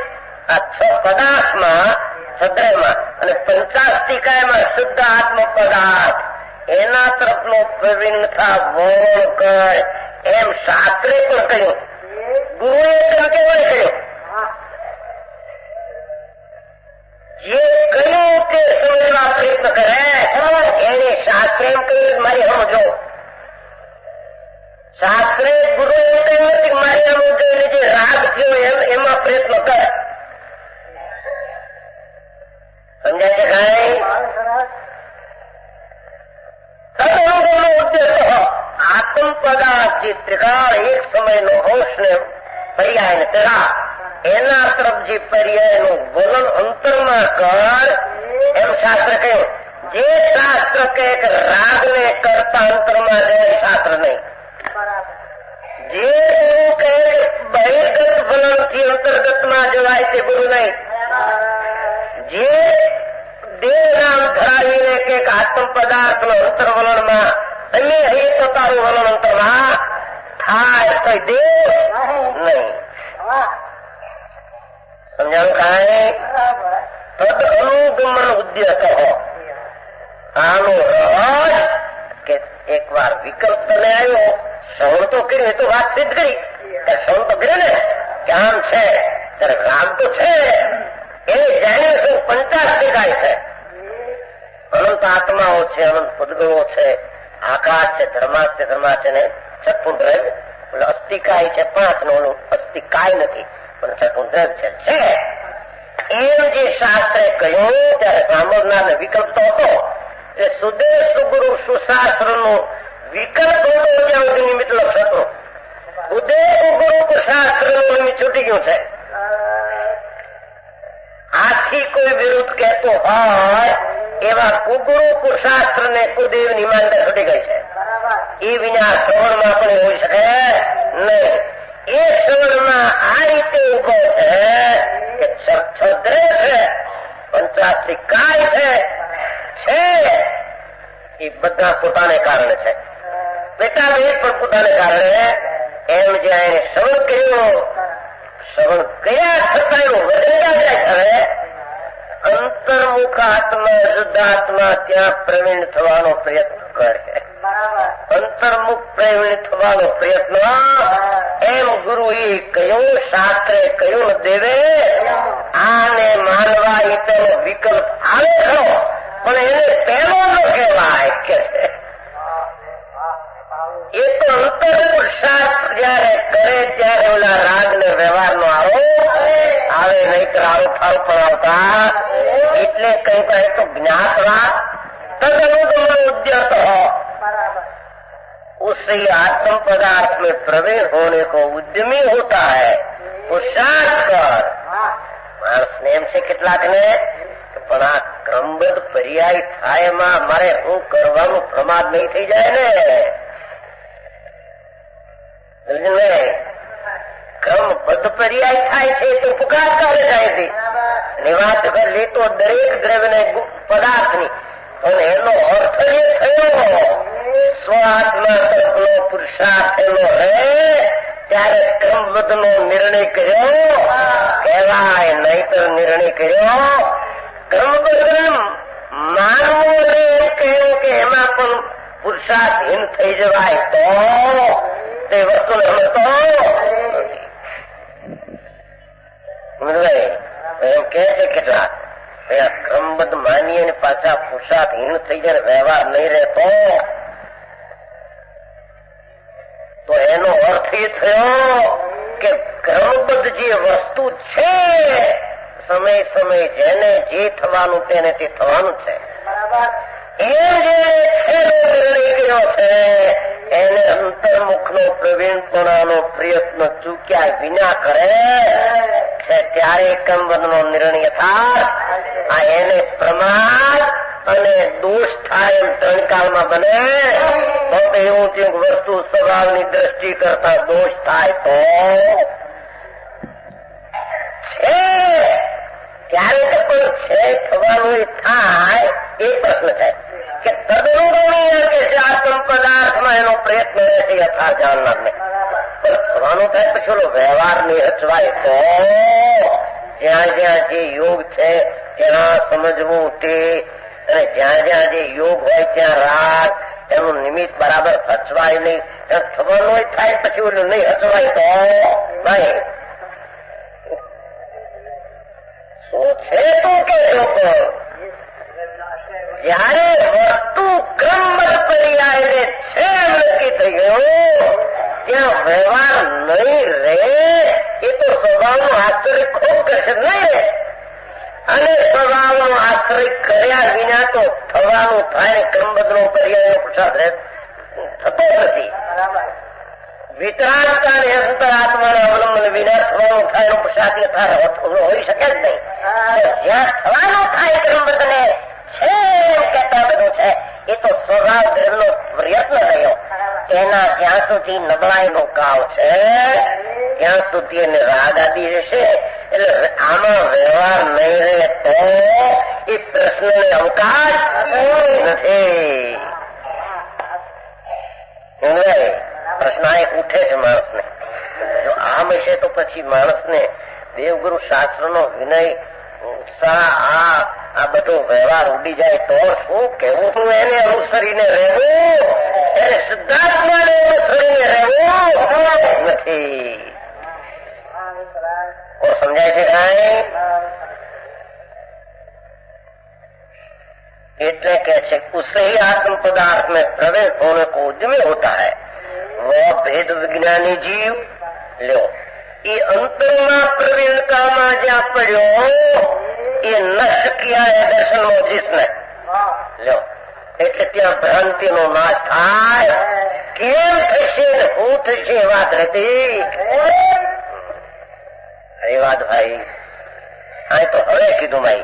Speaker 1: આ છ પદાર્થમાં, સદયમાં અને પંચાસ્તિકાયમાં શુદ્ધ આત્મ પદાર્થ એના તરફનો પ્રવીણતા વોણ કર એમ શાસ્ત્રે પણ કહ્યું, ગુરુએ પણ કેવળે કહ્યું. જે કહ્યું તે સમજવા પ્રયત્ન કરે એને શાસ્ત્રે એમ કહ્યું મારી સમજો. શાસ્ત્રે ગુરુ એમ કહ્યું નથી મારી સમજો, એટલે જે રાગ થયો એમાં પ્રયત્ન કરે. સમજાય છે કઈ? તદનુગુણનો ઉદ્દેશ આત્મ પદાર્થ જે ત્રિકાળ એક સમયનો અંશ ને પર્યાય ને તેરા એના તરફ જે પર્યાયનું વલણ અંતરમાં કર એમ શાસ્ત્ર કહ્યું. જે શાસ્ત્ર કહે કે રાગને કરતા અંતરમાં જાય શાસ્ત્ર નહીં. જે ગુરુ કહે બહિર્ગત વલણથી અંતર્ગતમાં જવાય તે ગુરુ નહીં. જે દેહ નામ ધરાવીને કે આત્મ પદાર્થનો અંતર વલણમાં તમે અહીં તો તારું વલણ અંતરમાં થાય તો દેહ નહીં. સમજાણું કાંઈ? તદ અનુગમન ઉદ્ય કહો. આનો રસ કે એક વાર વિકલ્પ તને આવ્યો, શ્રવણ તો કર્યું, એ તો વાત સિદ્ધ કરી, શ્રવણ તો કર્યું ને કે આમ છે ત્યારે રાગ તો છે એ જાણીએ શું પંચાસ્તિકાય છે, અનંત આત્માઓ છે, અનંત પદગણો છે, આકાશ છે, ધર્માસ્ય ને ચતુર્દ્રવ્ય, અસ્થિકાય છે 5 નો, ઓલું અસ્થિકાય નથી પણ ચતુર્દ્રવ્ય છે. એમ જે શાસ્ત્રે કહ્યું ત્યારે સાંભળનારને વિકલ્પ તો હતો એ સુદેશ સુગુરુ સુશાસ્ત્ર નું વિકલ્પ હતો ત્યાં સુધી નિમિત્ત લક્ષ હતું. ઉદય ગુરુ શાસ્ત્ર નું નિમિત્ત છૂટી ગયું છે. આથી કોઈ વિરુદ્ધ કહેતો હોય એવા કુગુરુ કુશાસ્ત્ર ને કુદેવ ની માન્યતા છૂટી ગઈ છે. એ વિના શ્રવણમાં પણ હોઈ શકે નહીં. એ શ્રવણમાં આ રીતે ઉભો છે કે છદ્રે છે, પંચાસ્તિકાય છે એ બધા પોતાને કારણે છે. બેટા વેદ પણ પોતાને કારણે. એમ જ્યાં એને શ્રવણ કર્યું, શ્રવણ કર્યા છતાં એવું વધેલા જાય હવે અંતર્મુખ આત્મા શુદ્ધાત્મા ત્યાં પ્રવીણ થવાનો પ્રયત્ન કરે. અંતર્મુખ પ્રવીણ થવાનો પ્રયત્ન એમ ગુરુએ કહ્યું, શાસ્ત્રે કહ્યું, દેવે આને માનવા એ તેનો વિકલ્પ આવે ખરો પણ એને પહેલો ન કહેવાય કે એ તો અંતર્મુખ શાસ્ત્ર જયારે કરે ત્યારે ઓલા રાગ ને વ્યવહાર નો આરોપ આવે, નહીતર આરોપ પણ આવતા. એટલે કઈ કહે તો જ્ઞાતવા तदनुगमन उद्यत हो, उससे आत्म पदार्थ में प्रवीण होने को उद्यमी होता है. पुरुषार्थ कर માણસને એમ છે કેટલાક ને પણ આ ક્રમબદ્ધ પર્યાય થાય એમાં મારે શું કરવાનું પ્રમાદ નહીં થઈ જાય ને. ક્રમબદ્ધ પર્યાય થાય છે તો પુકાર કરે જાય છે. નિવાસ લેતો દરેક દ્રવ્ય પદાર્થની અને એનો અર્થ એ થયો સ્વાત્મા તરફનો પુરુષાર્થ એનો હે ત્યારે ક્રમબદ્ધ નો નિર્ણય કર્યો કહેવાય, નહીતર નિર્ણય કર્યો ક્રમબદ્ધ માનવું એમ કહ્યું કે એમાં પણ પુરુષાર્થહીન થઈ જવાય તો તે વસ્તુને સમજતો એમ કે છે કેટલાક ક્રમબદ્ધ માનીએ ને પાછા પુરુષાર્થહીન થઈ જાય વ્યવહાર નહીં રહેતો તો એનો અર્થ એ થયો કે ક્રમબદ્ધ જે વસ્તુ છે સમય સમય જેને જે થવાનું તેને તે થવાનું છે. એ જે નિર્ણય કર્યો છે એને અંતર્મુખનો પ્રવીણપણાનો પ્રયત્ન ચૂક્યા વિના કરે છે ત્યારે કંબનનો નિર્ણય થાય. આ એને પ્રમાદ અને દોષ થાય એમ ત્રણ કાળમાં બને. તો એવું છે વસ્તુ સ્વભાવની દ્રષ્ટિ કરતા દોષ થાય તો છે ત્યારે પણ છે થવાનું થાય એ પ્રશ્ન છે કે તદનુગુણીય કે જે આત્મ પદાર્થમાં એનો પ્રયત્ન રહેશે યથા જાણનારને પણ થવાનું થાય પછી ઓલો વ્યવહાર ની હચવાય તો જ્યાં જ્યાં જે યોગ છે ત્યાં સમજવું તે અને જ્યાં જ્યાં જે યોગ હોય ત્યાં રાગ એનું નિમિત્ત બરાબર હચવાય નહીં. થવાનું થાય પછી ઓલું નહીં હચવાય તો નહીં શું છે તું કે લોકો જયારે વસ્તુ ક્રમબદ્ધ પર્યાય છે નક્કી થઈ ગયો ત્યાં વ્યવહાર નહીં રહે. એ તો સ્વભાવનો આશ્રય ખૂબ કરશે નહીં રહે અને સ્વભાવનો આશ્રય કર્યા વિના તો થવાનું થાય. ક્રમબદ્ધનો પર્યાયનો પ્રસાદ થતો નથી. વિતરાગતા અને અંતરાત્માના અવલંબન વિના થવાનું થાય એનો પ્રસાદ હોઈ શકે જ નહીં. જ્યાં થવાનું થાય ક્રમબદ્ધને છે એમ કહેતા બધું છે એ તો સ્વભાવ ધર્મનો પ્રયત્ન થયો. તેના જ્યાં સુધી નબળાઈનો કાળ છે ત્યાં સુધી એને રાગ આદિ રહેશે. એટલે આમાં વ્યવહાર નહીં રહે તો એ પ્રશ્નને અવકાશ નથી. પ્રશ્ન એક ઉઠે છે માણસને. જો આમ હશે તો પછી માણસને દેવગુરુ શાસ્ત્રનો વિનય ઉત્સાહ આ બધો વ્યવહાર ઉડી જાય તો શું કેવું એને અનુસરીને રહેવું, એને શુદ્ધાત્માને અનુસરીને રહેવું નથી. समझाए थे काई એટલે કે છે उससे ही आत्म पदार्थ में प्रवेश होने को उद्यमी होता है वह भेद विज्ञानी जीव. लो ये अंतरमा प्रवीणताમાં જ્યાં પડ્યો એ નષ્ટ કિયા એ દર્શનમાં जिसने લો એટલે ત્યાં ભ્રાંતિનો નાશ થાય. કેમ થશે હું થશે વાત હતી अरे बात भाई हाँ तो હવે કીધું भाई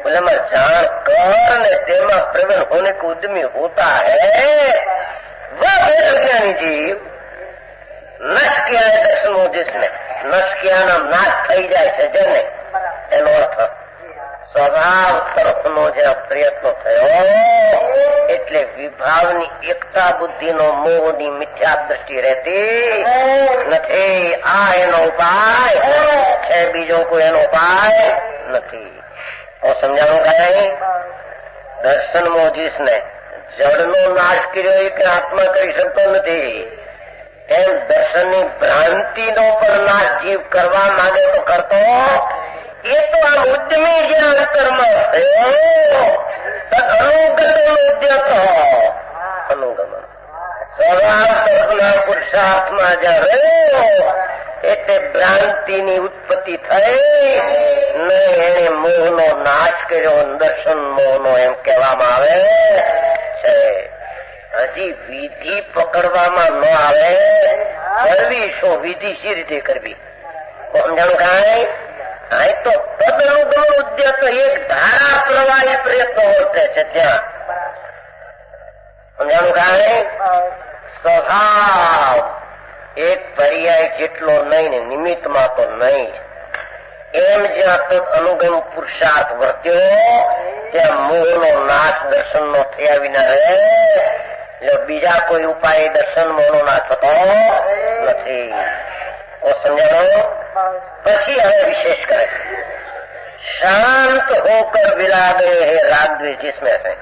Speaker 1: बोले मैं जान कर ने तेमा प्रवीण होने को उद्यमी होता है वह विज्ञानी जीव नष्ट किया है दर्शन जिसने नष्ट किया नाम नाश થઈ જાય છે જેને એનો અર્થ સ્વભાવ તરફનો જે પ્રયત્ન થયો એટલે વિભાવની એકતા બુદ્ધિનો મોહની મિથ્યા દ્રષ્ટિ રહેતી નથી. આ એનો ઉપાય છે, બીજો કોઈ એનો ઉપાય નથી. તો સમજાણું કઈ દર્શન મોજીસને જળનો નાશ કર્યો એ કે આત્મા કરી શકતો નથી. એમ દર્શનની ભ્રાંતિનો પણ નાશ જીવ કરવા માંગે તો કરતો એ તો આ ઉદ્યમી જે અંતરમાં થયો અનુગમન ઉદ્યત અનુગમન સ્વભાવ તરફના પુરુષાર્થમાં જ્યાં રહ્યો એટલે ભ્રાંતિની ઉત્પત્તિ થઈ ને એને મોહનો નાશ કર્યો. દર્શન મોહનો એમ કહેવામાં આવે છે. હજી વિધિ પકડવામાં ન આવે કરવી શું વિધિ શી રીતે કરવી સમજાણું કાંઈ આ તો તદ અનુગમન ઉદ્યત એક ધારા પ્રવાહી પ્રયત્ન વર્તે છે ત્યાં સમજાણું કાંઈ સ્વભાવ એક પર્યાય જેટલો નહીં ને નિમિત્તમાં તો નહીં. એમ જ્યાં તદ અનુગમ પુરુષાર્થ વર્ત્યો ત્યાં મોહનો નાશ દર્શનનો થયા વિના રહે. બીજા કોઈ ઉપાય દર્શન મોહનો નાશ થતો નથી. સમજાણો પછી હવે વિશેષ કરે છે શાંત હોકર વિલાદે હે રાગ દ્વેષ जिसमें से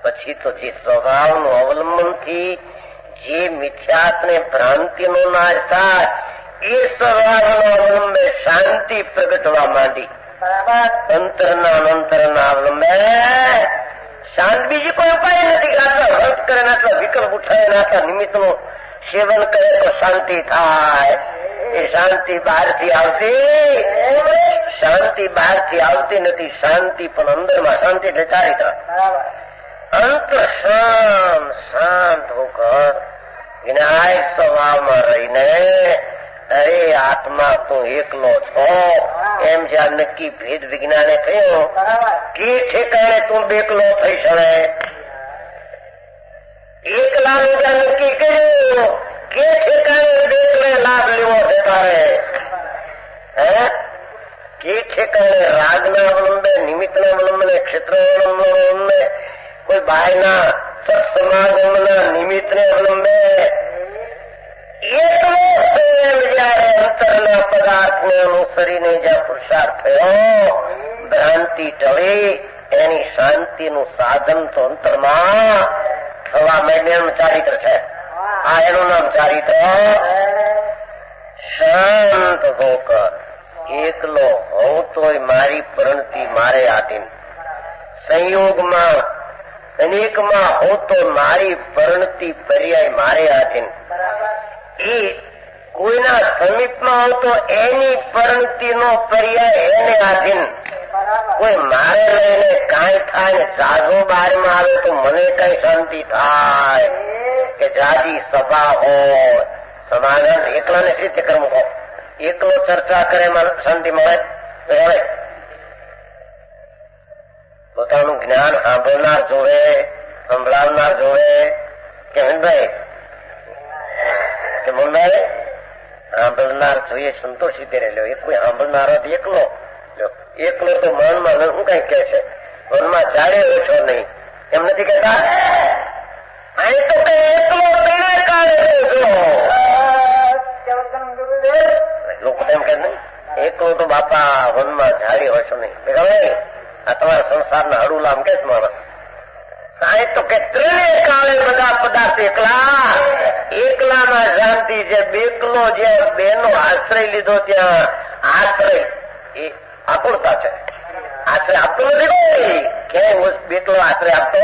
Speaker 1: પછી તો જે સ્વભાવનું અવલંબન થી જે મિથ્યાત્ને ભ્રાંતિનો નાશ થાય એ સ્વભાવનો અવલંબે શાંતિ પ્રગટવા માંડી. અંતરના અવલંબે શાંત બીજી કોઈ ઉપાય નથી. આટલા વ્રત કરે આટલા વિકલ્પ ઉઠાવે આટલા નિમિત્તનું સેવન કરે તો શાંતિ થાય. એ શાંતિ બહારથી આવતી નથી. શાંતિ પણ અંદરમાં શાંતિ એટલે ચારિત્ર. અંતર શાંત હોકર વિનાયક સ્વભાવમાં રહીને અરે આત્મા તું એકલો છો એમ જ્યાં નક્કી ભેદ વિજ્ઞાને થયો કે ઠેકાણે તું બેકલો થઈ શકે. એકલાનું જ્યાં નક્કી કર્યું કે ઠેકાણે બેકલે લાભ લેવો છે તારે. કે ઠેકાણે રાગના અવલંબે, નિમિત્તના અવલંબને, ક્ષેત્રના અવલંબને, કોઈ બહારના સત્સમાગમના નિમિત્તને અવલંબે એકલો જયારે અંતરના પદાર્થને અનુસરીને જ્યાં પુરુષાર્થ થયો, ભ્રાંતિ ટળી, એની શાંતિનું સાધન તો અંતરમાં થવા માંડ્યાનું ચારિત્ર છે. આ એનું નામ ચારિત્ર. શાંત હોકર એકલો હોઉં તોય મારી પ્રણતિ મારે આધીન, સંયોગમાં અનેકમાં હોઉં તો મારી પ્રણતિ પર્યાય મારે આધીન. એ કોઈના સમીપમાં હોઉં તો એની પ્રણતિનો પર્યાય એને આધીન. કોઈ મારે લઈને કાંઈ થાય ને જાજો બહારમાં આવે તો મને કઈ શાંતિ થાય કે જાજી સભા હોય. સમાધાન એકલાને રીતે કરવું હોય. એકલો ચર્ચા કરે શાંતિ મળે. પોતાનું જ્ઞાન સાંભળનાર જોવે, સંભળાવનાર જોવે કે ભાઈ કે મુંડાએ સાંભળનાર જોઈએ સંતોષી રહેલો. એ કોઈ સાંભળનારો એકલો એકલો તો મનમાં શું કઈ કે છે, મનમાં જાડે ઓછો નહીં એમ નથી કહેતા. અહીં તો કઈ એકલો તેને કાળે લોકો એમ કે નહીં એકલો તો બાપા વનમાં જાડી હોશો નહીં. આ તમારા સંસારના હડુલામ કે માણસ. અહીં તો કે ત્રણેય કાળે બધા પદાર્થ એકલા. એકલામાં શાંતિ છે. બેકલો જે બેનો આશ્રય લીધો ત્યાં આશ્રય એ આકુળતા છે. આશ્રય આપતો નથી ક્યાંય બેકલો આશ્રય આપતો.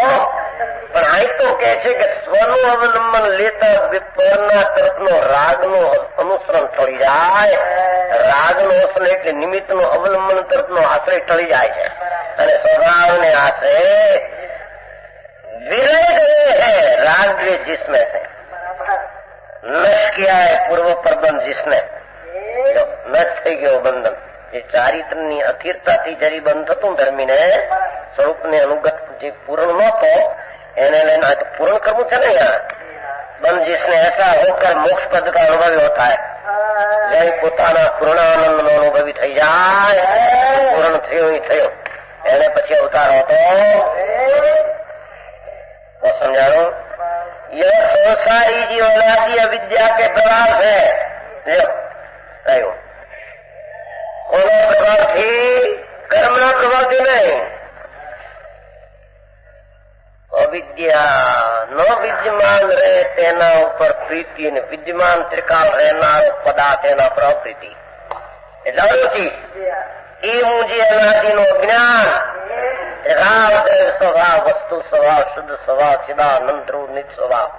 Speaker 1: પણ અહીં તો કે છે કે સ્વનું અવલંબન લેતા પરના તરફનો રાગનું અનુસરણ ટળી જાય. રાગનું અનુસરણ એટલે નિમિત્તનું અવલંબન તરફનો આશ્રય ટળી જાય છે. અને સ્વભાવને આશ્રય विरह गए हैं राग द्वेष जिसमें से नष्ट किया है पूर्व प्रबंध जिसने नष्ट થઈ ગયો બંધન. જે ચારિત્રની અસ્થિરતાથી જરી બંધ થતું ધર્મીને સ્વરૂપને અનુગત જે પૂર્ણ નહોતો એને લઈને પૂર્ણ કરવું છે ને યાર. બંધ जिसने ऐसा होकर मोक्ष पद का अनुभव होता है. જય પોતાના પૂર્ણાનંદ નો અનુભવી થઈ જાય. પૂર્ણ થયું એને પછી અવતાર હતો तो समझाओ. यह संसारी जीवनादि अविद्या के प्रभाव है. कोना प्रभावથી કર્મના પ્રભાવથી નહીં. અવિદ્યા ન વિદ્યમાન રહે તેના ઉપર પ્રીતિ અને વિદ્યમાન ત્રિકાળ રહેનારો પદાર્થ એના પર પ્રીતિ. એટલે અરુચિ એ હું જે અનાદિનો જ્ઞાન રાગ સ્વભાવ, વસ્તુ સ્વભાવ, શુદ્ધ સ્વભાવ, ચિદાનંદ ધ્રુવ નિજ સ્વભાવ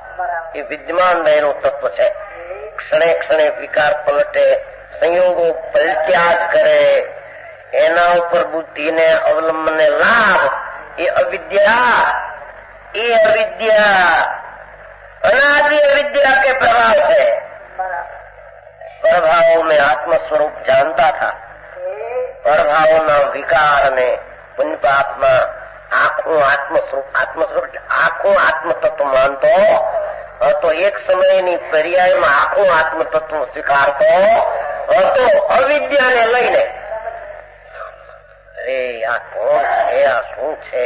Speaker 1: એ વિદ્યમાન રહેલું તત્વ છે. ક્ષણે ક્ષણે વિકાર પલટે, સંયોગો પલટ્યા જ કરે. એના ઉપર બુદ્ધિને અવલંબને લાભ એ અવિદ્યા અનાદि अविद्या के प्रभाव से प्रभावों में आत्म स्वरूप जानता था. प्रभावों विकार ने પુણ્યપાપમાં આખું આત્મસ્વરૂપ આખું આત્મતત્વ માનતો હતો. એક સમયની પર્યાયમાં આખું આત્મતત્વ સ્વીકારતો હતો અવિદ્યાને લઈને. અરે આ કોણ છે, આ શું છે,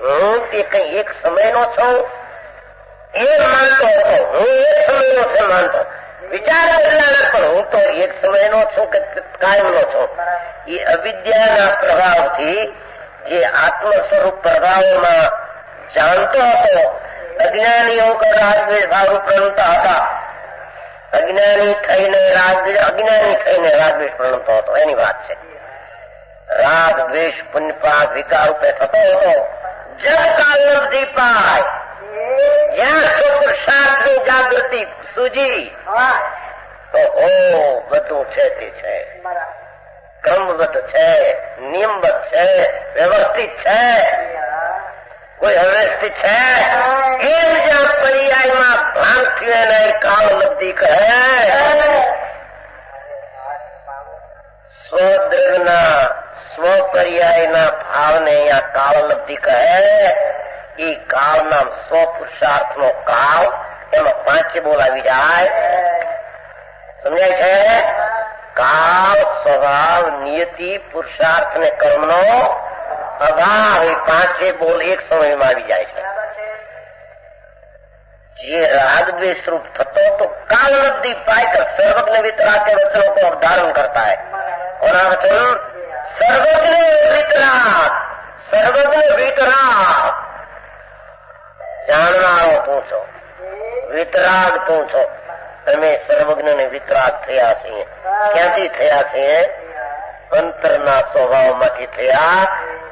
Speaker 1: હું તે કઈ એક સમયનો છું એ માનતો હતો. હું એક સમયનો છે માનતો. વિચાર બદલાના પણ હું તો એક સમયનો છું કે કાયમનો છું. એ અવિદ્યાના પ્રભાવથી જે આત્મ સ્વરૂપ પ્રભાવોમાં જાણતો હતો. અજ્ઞાનીઓ રાગદ્વેષ ભાવ પ્રણતા હતા. અજ્ઞાની થઈને રાગદ્વેષ પ્રણતો હતો એની વાત છે. રાગ દ્વેષ પુણ્યપાપ વિકાર રૂપે થતો હતો. જબ કાલથી પાય જ્યાં સ્વપુરુષાર્થની જાગૃતિ સૂજી ઓહો બધું છે તે છે, ક્રમબદ્ધ છે, નિયમબદ્ધ છે, વ્યવસ્થિત છે, કોઈ અવ્યવસ્થિત છે. એમ જ્યાં પર્યાયમાં ભાન થયું એને કાળ લબ્ધિ કહે. સ્વદ્રગના સ્વપર્યાયના ભાવને અહીંયા કાળ લબ્ધિ કહે. એ કાળના સ્વપુરુષાર્થનો કાળ, એમાં પાંચે બોલ આવી જાય. સમજાય છે? કાળ, સ્વભાવ, નિયતિ, પુરુષાર્થ ને કર્મનો અભાવ, એ પાંચે બોલ એક સમયમાં આવી જાય છે. ये राग द्वेष रूप थतो तो काल लब्धि पाकर सर्वज्ञ वितराग के वचनों को अवधारण करता है. और आ वचन सर्वज्ञ वितराग, सर्वज्ञ वितराग. જાણનારો તું છો, વિતરાગ તું છો. અમે સર્વજ્ઞ ને વિતરાગ થયા છીએ. ક્યાંથી થયા છીએ? અંતરના સ્વભાવમાંથી થયા.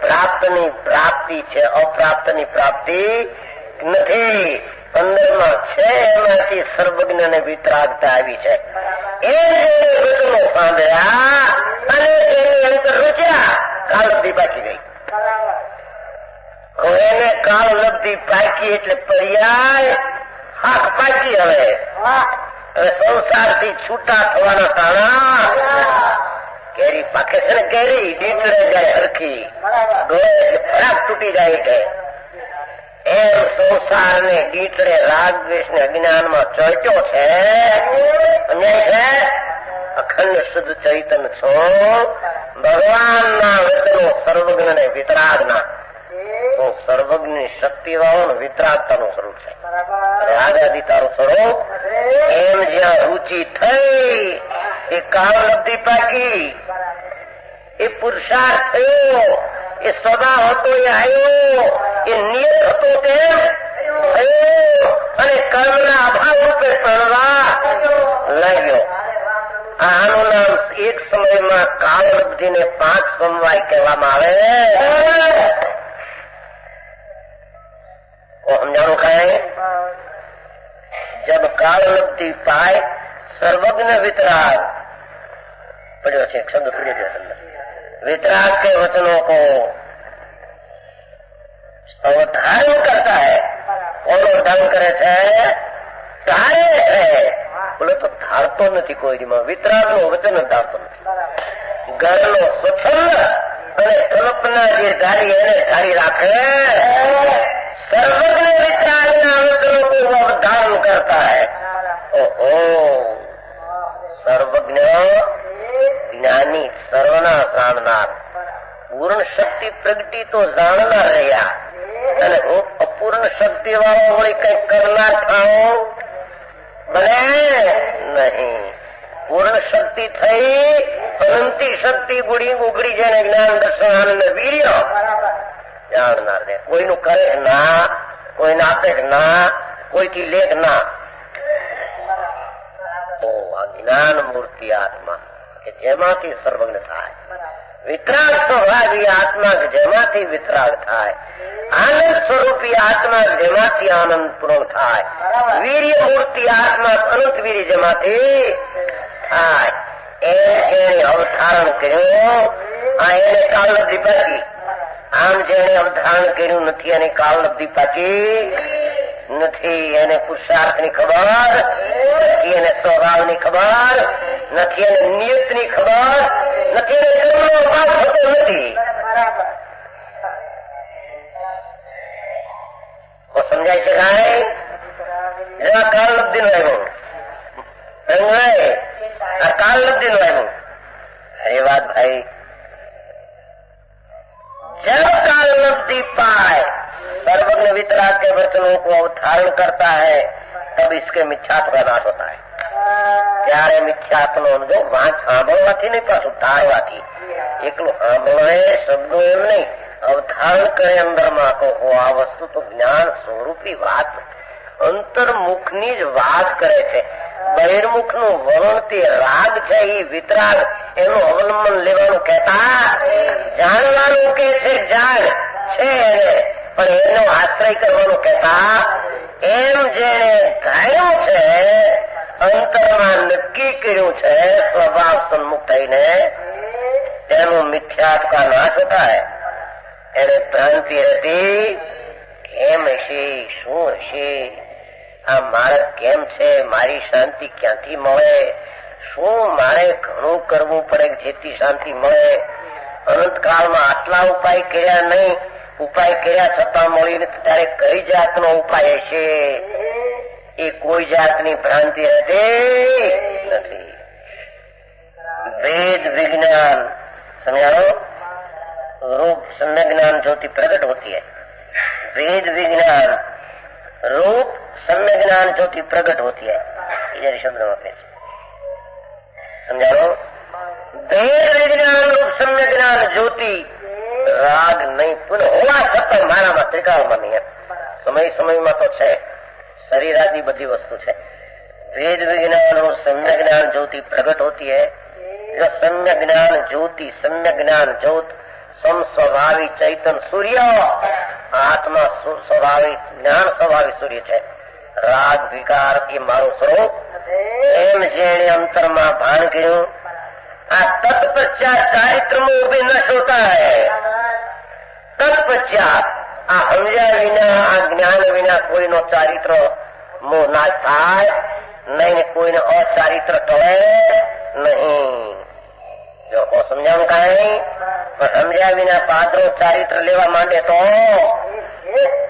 Speaker 1: પ્રાપ્તની પ્રાપ્તિ છે, અપ્રાપ્તની પ્રાપ્તિ નથી. અંદરમાં છે એમાંથી સર્વજ્ઞ ને વિતરાગતા આવી છે. એ વચનો સાંભળ્યા અને એની અંતર રૂચ્યા, કાળ લબ્ધિ પાકી ગઈ. એને કાળ લબ્ધિ પાકી એટલે પર્યાય હાથ પાકી. હવે સંસારથી છૂટા થવાના તાણા. કેરી પાકે છે ને, કેરી ડીટડે જાય હરખી, ફરાક તૂટી જાય છે. એમ સંસાર ને ગીટડે રાગ દ્વેષ ને અજ્ઞાનમાં ચોટ્યો છે. સમજાય છે? અખંડ શુદ્ધ ચૈતન છો. ભગવાનના વચનો સર્વજ્ઞ ને વિતરાગના. તો સર્વજ્ઞની શક્તિ વાળો વિતરાગતાનું સ્વરૂપ છે. રાગાદી તારું સ્વરૂપ. એમ જ્યાં રુચિ થઈ એ કાળ લબ્ધિ પાકી, એ પુરુષાર્થ થયો, એ સ્વભાવ હતો એ આવ્યો, એ નિયત હતો તેમ થયો, અને કર્મના અભાવ રૂપે પડવા લાગ્યો. આનું નામ એક સમયમાં કાળ લબ્ધિ ને 5 સમવાય કહેવામાં આવે. સમજાણું કાંઈ? જબ काल लब्धि पाए सर्वज्ञ वितराग पढ़ो छे, शब्द पढ़े थे अंदर। वितराग के वचनों को अवधारण करता है। कौन अवधारण करे थे? धारे है। बोले तो धारतो नहीं कोई वितराग नो वचन धारतो नहीं। घर नो स्वच्छंद અને કલ્પના જે ધારી એને ધારી રાખે। सर्वज्ञ वितरागना वचनों को वो अवधारण करता है। ओहो, सर्वज्ञ ज्ञानी सर्वना जाणनार पूर्ण शक्ति प्रगटी तो जाणनार રહ્યા અને હું અપૂર્ણ શક્તિ વાળો વળી કઈ કરનાર થાઉં બને નહીં। પૂર્ણ શક્તિ થઈ અનંતી શક્તિ ગુડી ઉગડી જાય જ્ઞાન દર્શન આનંદ વીર્ય જાણનાર ને કોઈનું કરે ના, કોઈને આપે ના, કોઈથી લે ના। ઓ આ જ્ઞાન મૂર્તિ આત્મા કે જેમાંથી સર્વજ્ઞ થાય। વિતરાગ સ્વભાવ એ આત્મા જેમાંથી વિતરાગ થાય। આનંદ સ્વરૂપી આત્મા જેમાંથી આનંદ પૂર્ણ થાય। વીર્ય મૂર્તિ આત્મા અનંત વીર્ય જેમાંથી થાય। એને અવધારણ કર્યું આ એને કાળ લબ્ધિ પાકી। આમ જેને અવધારણ કર્યું નથી એને કાળ લબ્ધિ પાકી નથી। એને પુરુષાર્થની ખબર નથી, એને સ્વભાવની ખબર નથી, એને નિયતની ખબર નથી, એને કર્મનો અભાવ થતો નથી। સમજાય છે કાંઈ? આ કાળ લબ્ધિ નું આવ્યું આ કાળ લબ્ધિ નું આવ્યું। અરે વાત भाई, जब काल लब्धि पाए सर्वज्ञ वितराग के वचनों को अवधारण करता है तब इसके मिथ्यात्व का नाश होता है। ત્યારે મિથ્યાત્વનો જો વાંચ સાંભળવાથી નહીં, પાછું તારવાથી। એકલું સાંભળે શબ્દો એમ નહીં, અવધારણ કરે અંદરમાં તો આ વસ્તુ તો જ્ઞાન સ્વરૂપી વાત અંતર્મુખની જ વાત કરે છે। બહિર્મુખ નું વલણ તે રાગ છે, એ વિતરાગ એનું અવલંબન લેવાનું કહેતા જાણવાનું કે છે, જાણ છે એને પણ એનો આશ્રય કરવાનું કહેતા। એમ જેને ધાર્યું છે અંતરમાં નક્કી કર્યું છે સ્વભાવ સન્મુખ થઈને તેનું મિથ્યાત્વ કા નાશ હોતા હૈ. એને ભ્રાંતિ હતી કેમ હશે, શું હશે, આ મારે કેમ છે, મારી શાંતિ ક્યાંથી મળે, શું મારે ઘણું કરવું પડે જેથી શાંતિ મળે. અનંતકાળમાં આટલા ઉપાય કર્યા નહીં, ઉપાય કર્યા છતાં મળી નથી, ત્યારે કઈ જાતનો ઉપાય હશે? એ કોઈ જાતની ભ્રાંતિ હતી નથી. वेद विज्ञान समझाओ, रूप सम्य ज्ञान ज्योति प्रकट होती है. वेद विज्ञान रूप सम्य ज्ञान ज्योति प्रकट होती है. इधर शब्द में समझाओ, वेद विज्ञान रूप सम्य ज्ञान ज्योति राग नहीं पुनः होवा छતાં મારામાં ત્રિકાળમાં નહીં. સમય સમયમાં તો છે, शरीर आदि बड़ी वस्तु है. वेद विज्ञान और सम्य ज्ञान ज्योति प्रकट होती है. जो सम्य ज्ञान ज्योति, सम्य ज्ञान ज्योत, सम स्वभावी चैतन सूर्य, आत्मा स्वभावी ज्ञान स्वभावी सूर्य है. राग विकार એ મારું સ્વરૂપ એમ જેણે અંતરમાં ભાન કર્યું, આ તત્પશ્ચાત ચારિત્રમાં ઉભી ન હોતા હૈ. તત્પશ્ચાત આ સમજ્યા વિના, આ જ્ઞાન વિના કોઈનો ચારિત્ર મોહ નાશ થાય નહીં, કોઈને અચારિત્ર ટળે નહીં. જો સમજાણું કઈ પણ સમજ્યા વિના પાત્રો ચારિત્ર લેવા માંડે તો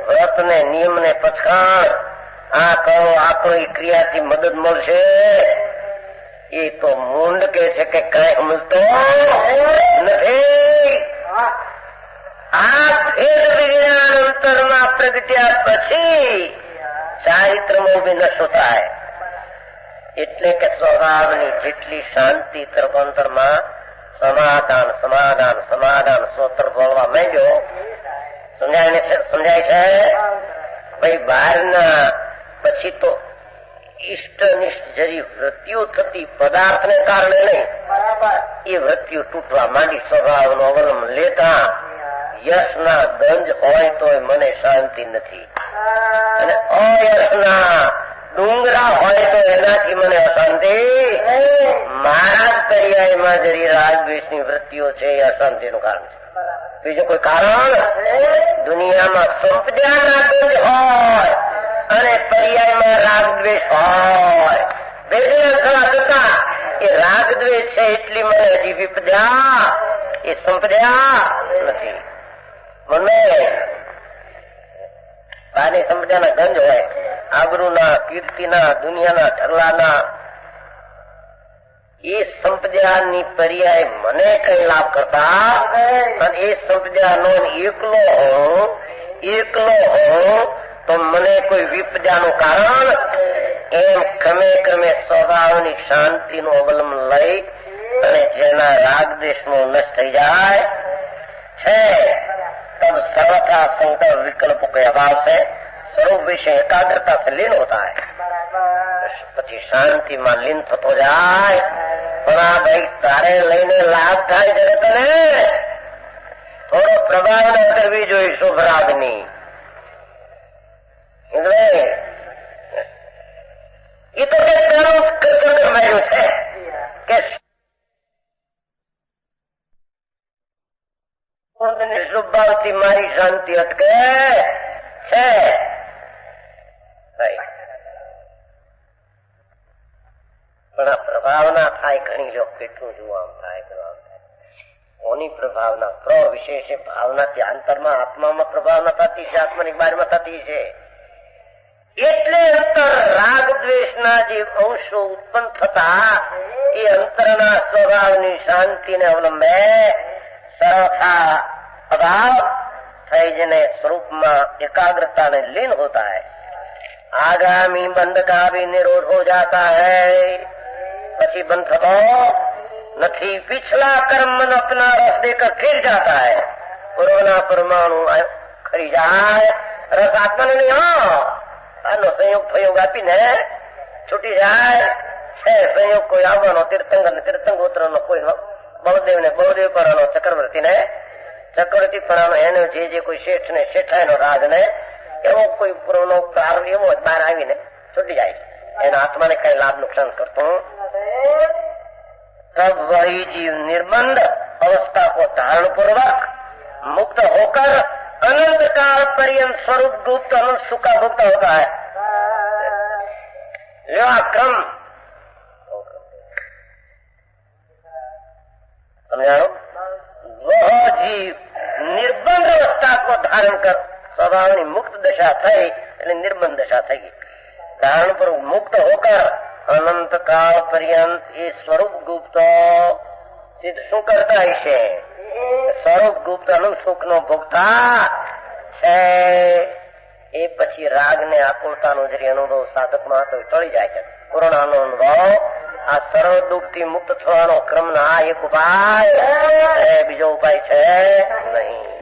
Speaker 1: વ્રત ને નિયમ ને પછાણ, આ કરો આ કરો એ ક્રિયાથી મદદ મળશે. એ તો મૂંડ કે છે કે કઈ મળતો નથી. આ ભેદ વિજ્ઞાન અંતરમાં પ્રગટ્યા પછી ચારિત્રમાં ઉભી નશો થાય. એટલે કે સ્વભાવની જેટલી શાંતિ તરફ અંતરમાં સમાધાન સમાધાન સમાધાન સ્વતર બોલવા માંડ્યો. સમજાય છે ભાઈ? બહારના પછી તો ઇષ્ટનિષ્ઠ જરી વૃત્તિઓ થતી પદાર્થને કારણે નહીં, એ વૃત્તિઓ તૂટવા માંડી. સ્વભાવનો અવલંબન લેતા યશના ગંજ હોય તો મને શાંતિ નથી, અને અયશના ડુંગરા હોય તો એનાથી મને અશાંતિ. મારા જ પર્યાયમાં જરી રાગદ્વેષની વૃત્તિઓ છે એ અશાંતિનું કારણ છે. બીજું કોઈ કારણ? દુનિયામાં સંપદાના ગંજ હોય અને પર્યાયમાં રાગદ્વેષ હોય, વેદના થવા છતાં એ રાગદ્વેષ છે એટલી મને હજી વિપદા, એ સંપદા નથી. મને બાની સંપદાના ગંજ હોય, આબરૂના, કીર્તિના, દુનિયાના ઢગલાના, એ સંપદાની પર્યાય મને કઈ લાભ કરતા, અને એ સંપદાનો એકલો હોઉં તો મને કોઈ વિપદાનું કારણ. એમ ક્રમે ક્રમે સ્વભાવની શાંતિનું અવલંબન લઈ અને જેના રાગદેશનો નષ્ટ થઈ જાય છે, तब सर्वथा संकल्प विकल्पों के अभाव से स्वरूप विषय एकाग्रता से लीन होता है. પછી શાંતિમાં લીન થતો જાય. પણ આ ભાઈ તારે લઈને લાભ થાય છે તને થોડો પ્રભાવ ન કરવી જોઈએ શુભ રાગની. એ તો માર્યું છે કે શુભ ભાવથી મારી શાંતિ અટકે છે. પણ આ પ્રભાવના થાય ઘણી લોકો કેટલું જોવા આમ થાય. કોની પ્રભાવના? પ્રવિશેષ ભાવનાથી અંતરમાં આત્મામાં પ્રભાવના થતી છે, આત્માની બહારમાં થતી છે. એટલે અંતર રાગ દ્વેષના જે અંશો ઉત્પન્ન થતા એ અંતરના સ્વભાવની શાંતિને અવલંબે सर्वथा अभाव થઈ જને સ્વરૂપમાં એકાગ્રતા में लीन होता है. आगामी बंध का भी निरोध हो जाता है. પછી બંધ થતો નથી. पिछला कर्म मन अपना रस देकर फिर जाता है. પૂર્વના પરમાણુ ખરી જાય, રસ આત્માને નહીં. આનો સંયોગ પ્રયોગ આપીને છૂટી જાય છે. સંયોગ કોઈ આવવાનો તીર્થંકર ને તીર્થંગોત્ર નો, કોઈ બળદેવ ને બળદેવ પરાનો, ચક્રવર્તી ને ચક્રવર્તી પરાનો, એને જે કોઈ શેઠ ને શેઠાય નો રાજ ને એવો કોઈ પૂર્વનો પ્રારંભ એવો બહાર આવીને છૂટી જાય છે. એના આત્માને કઈ લાભ નુકસાન કરતું तब वही जीव निर्बंध अवस्था को धारण पूर्वक मुक्त होकर अनंत काल पर्यंत स्वरूप गुप्त अनंत सुख का भुक्त होता है। यह क्रम समझाओ। वह जीव निर्बंध अवस्था को धारण कर स्वभाव मुक्त दशा थई એટલે निर्बंध दशा થઈ ગઈ। धारण पर मुक्त होकर अनंत काल पर्यंत ये स्वरूप गुप्त सिद्ध શું કરતા હશે? સ્વરૂપ ગુપ્ત અનંત સુખ નો ભોગતા છે। એ પછી રાગ ને આકુળતાનો જે અનુભવ સાધકમાં હતો ટળી જાય છે। પૂર્ણનો અનુભવ આ સર્વ દુઃખ થી મુક્ત થવાનો ક્રમ ના એક ઉપાય, બીજો ઉપાય છે નહીં।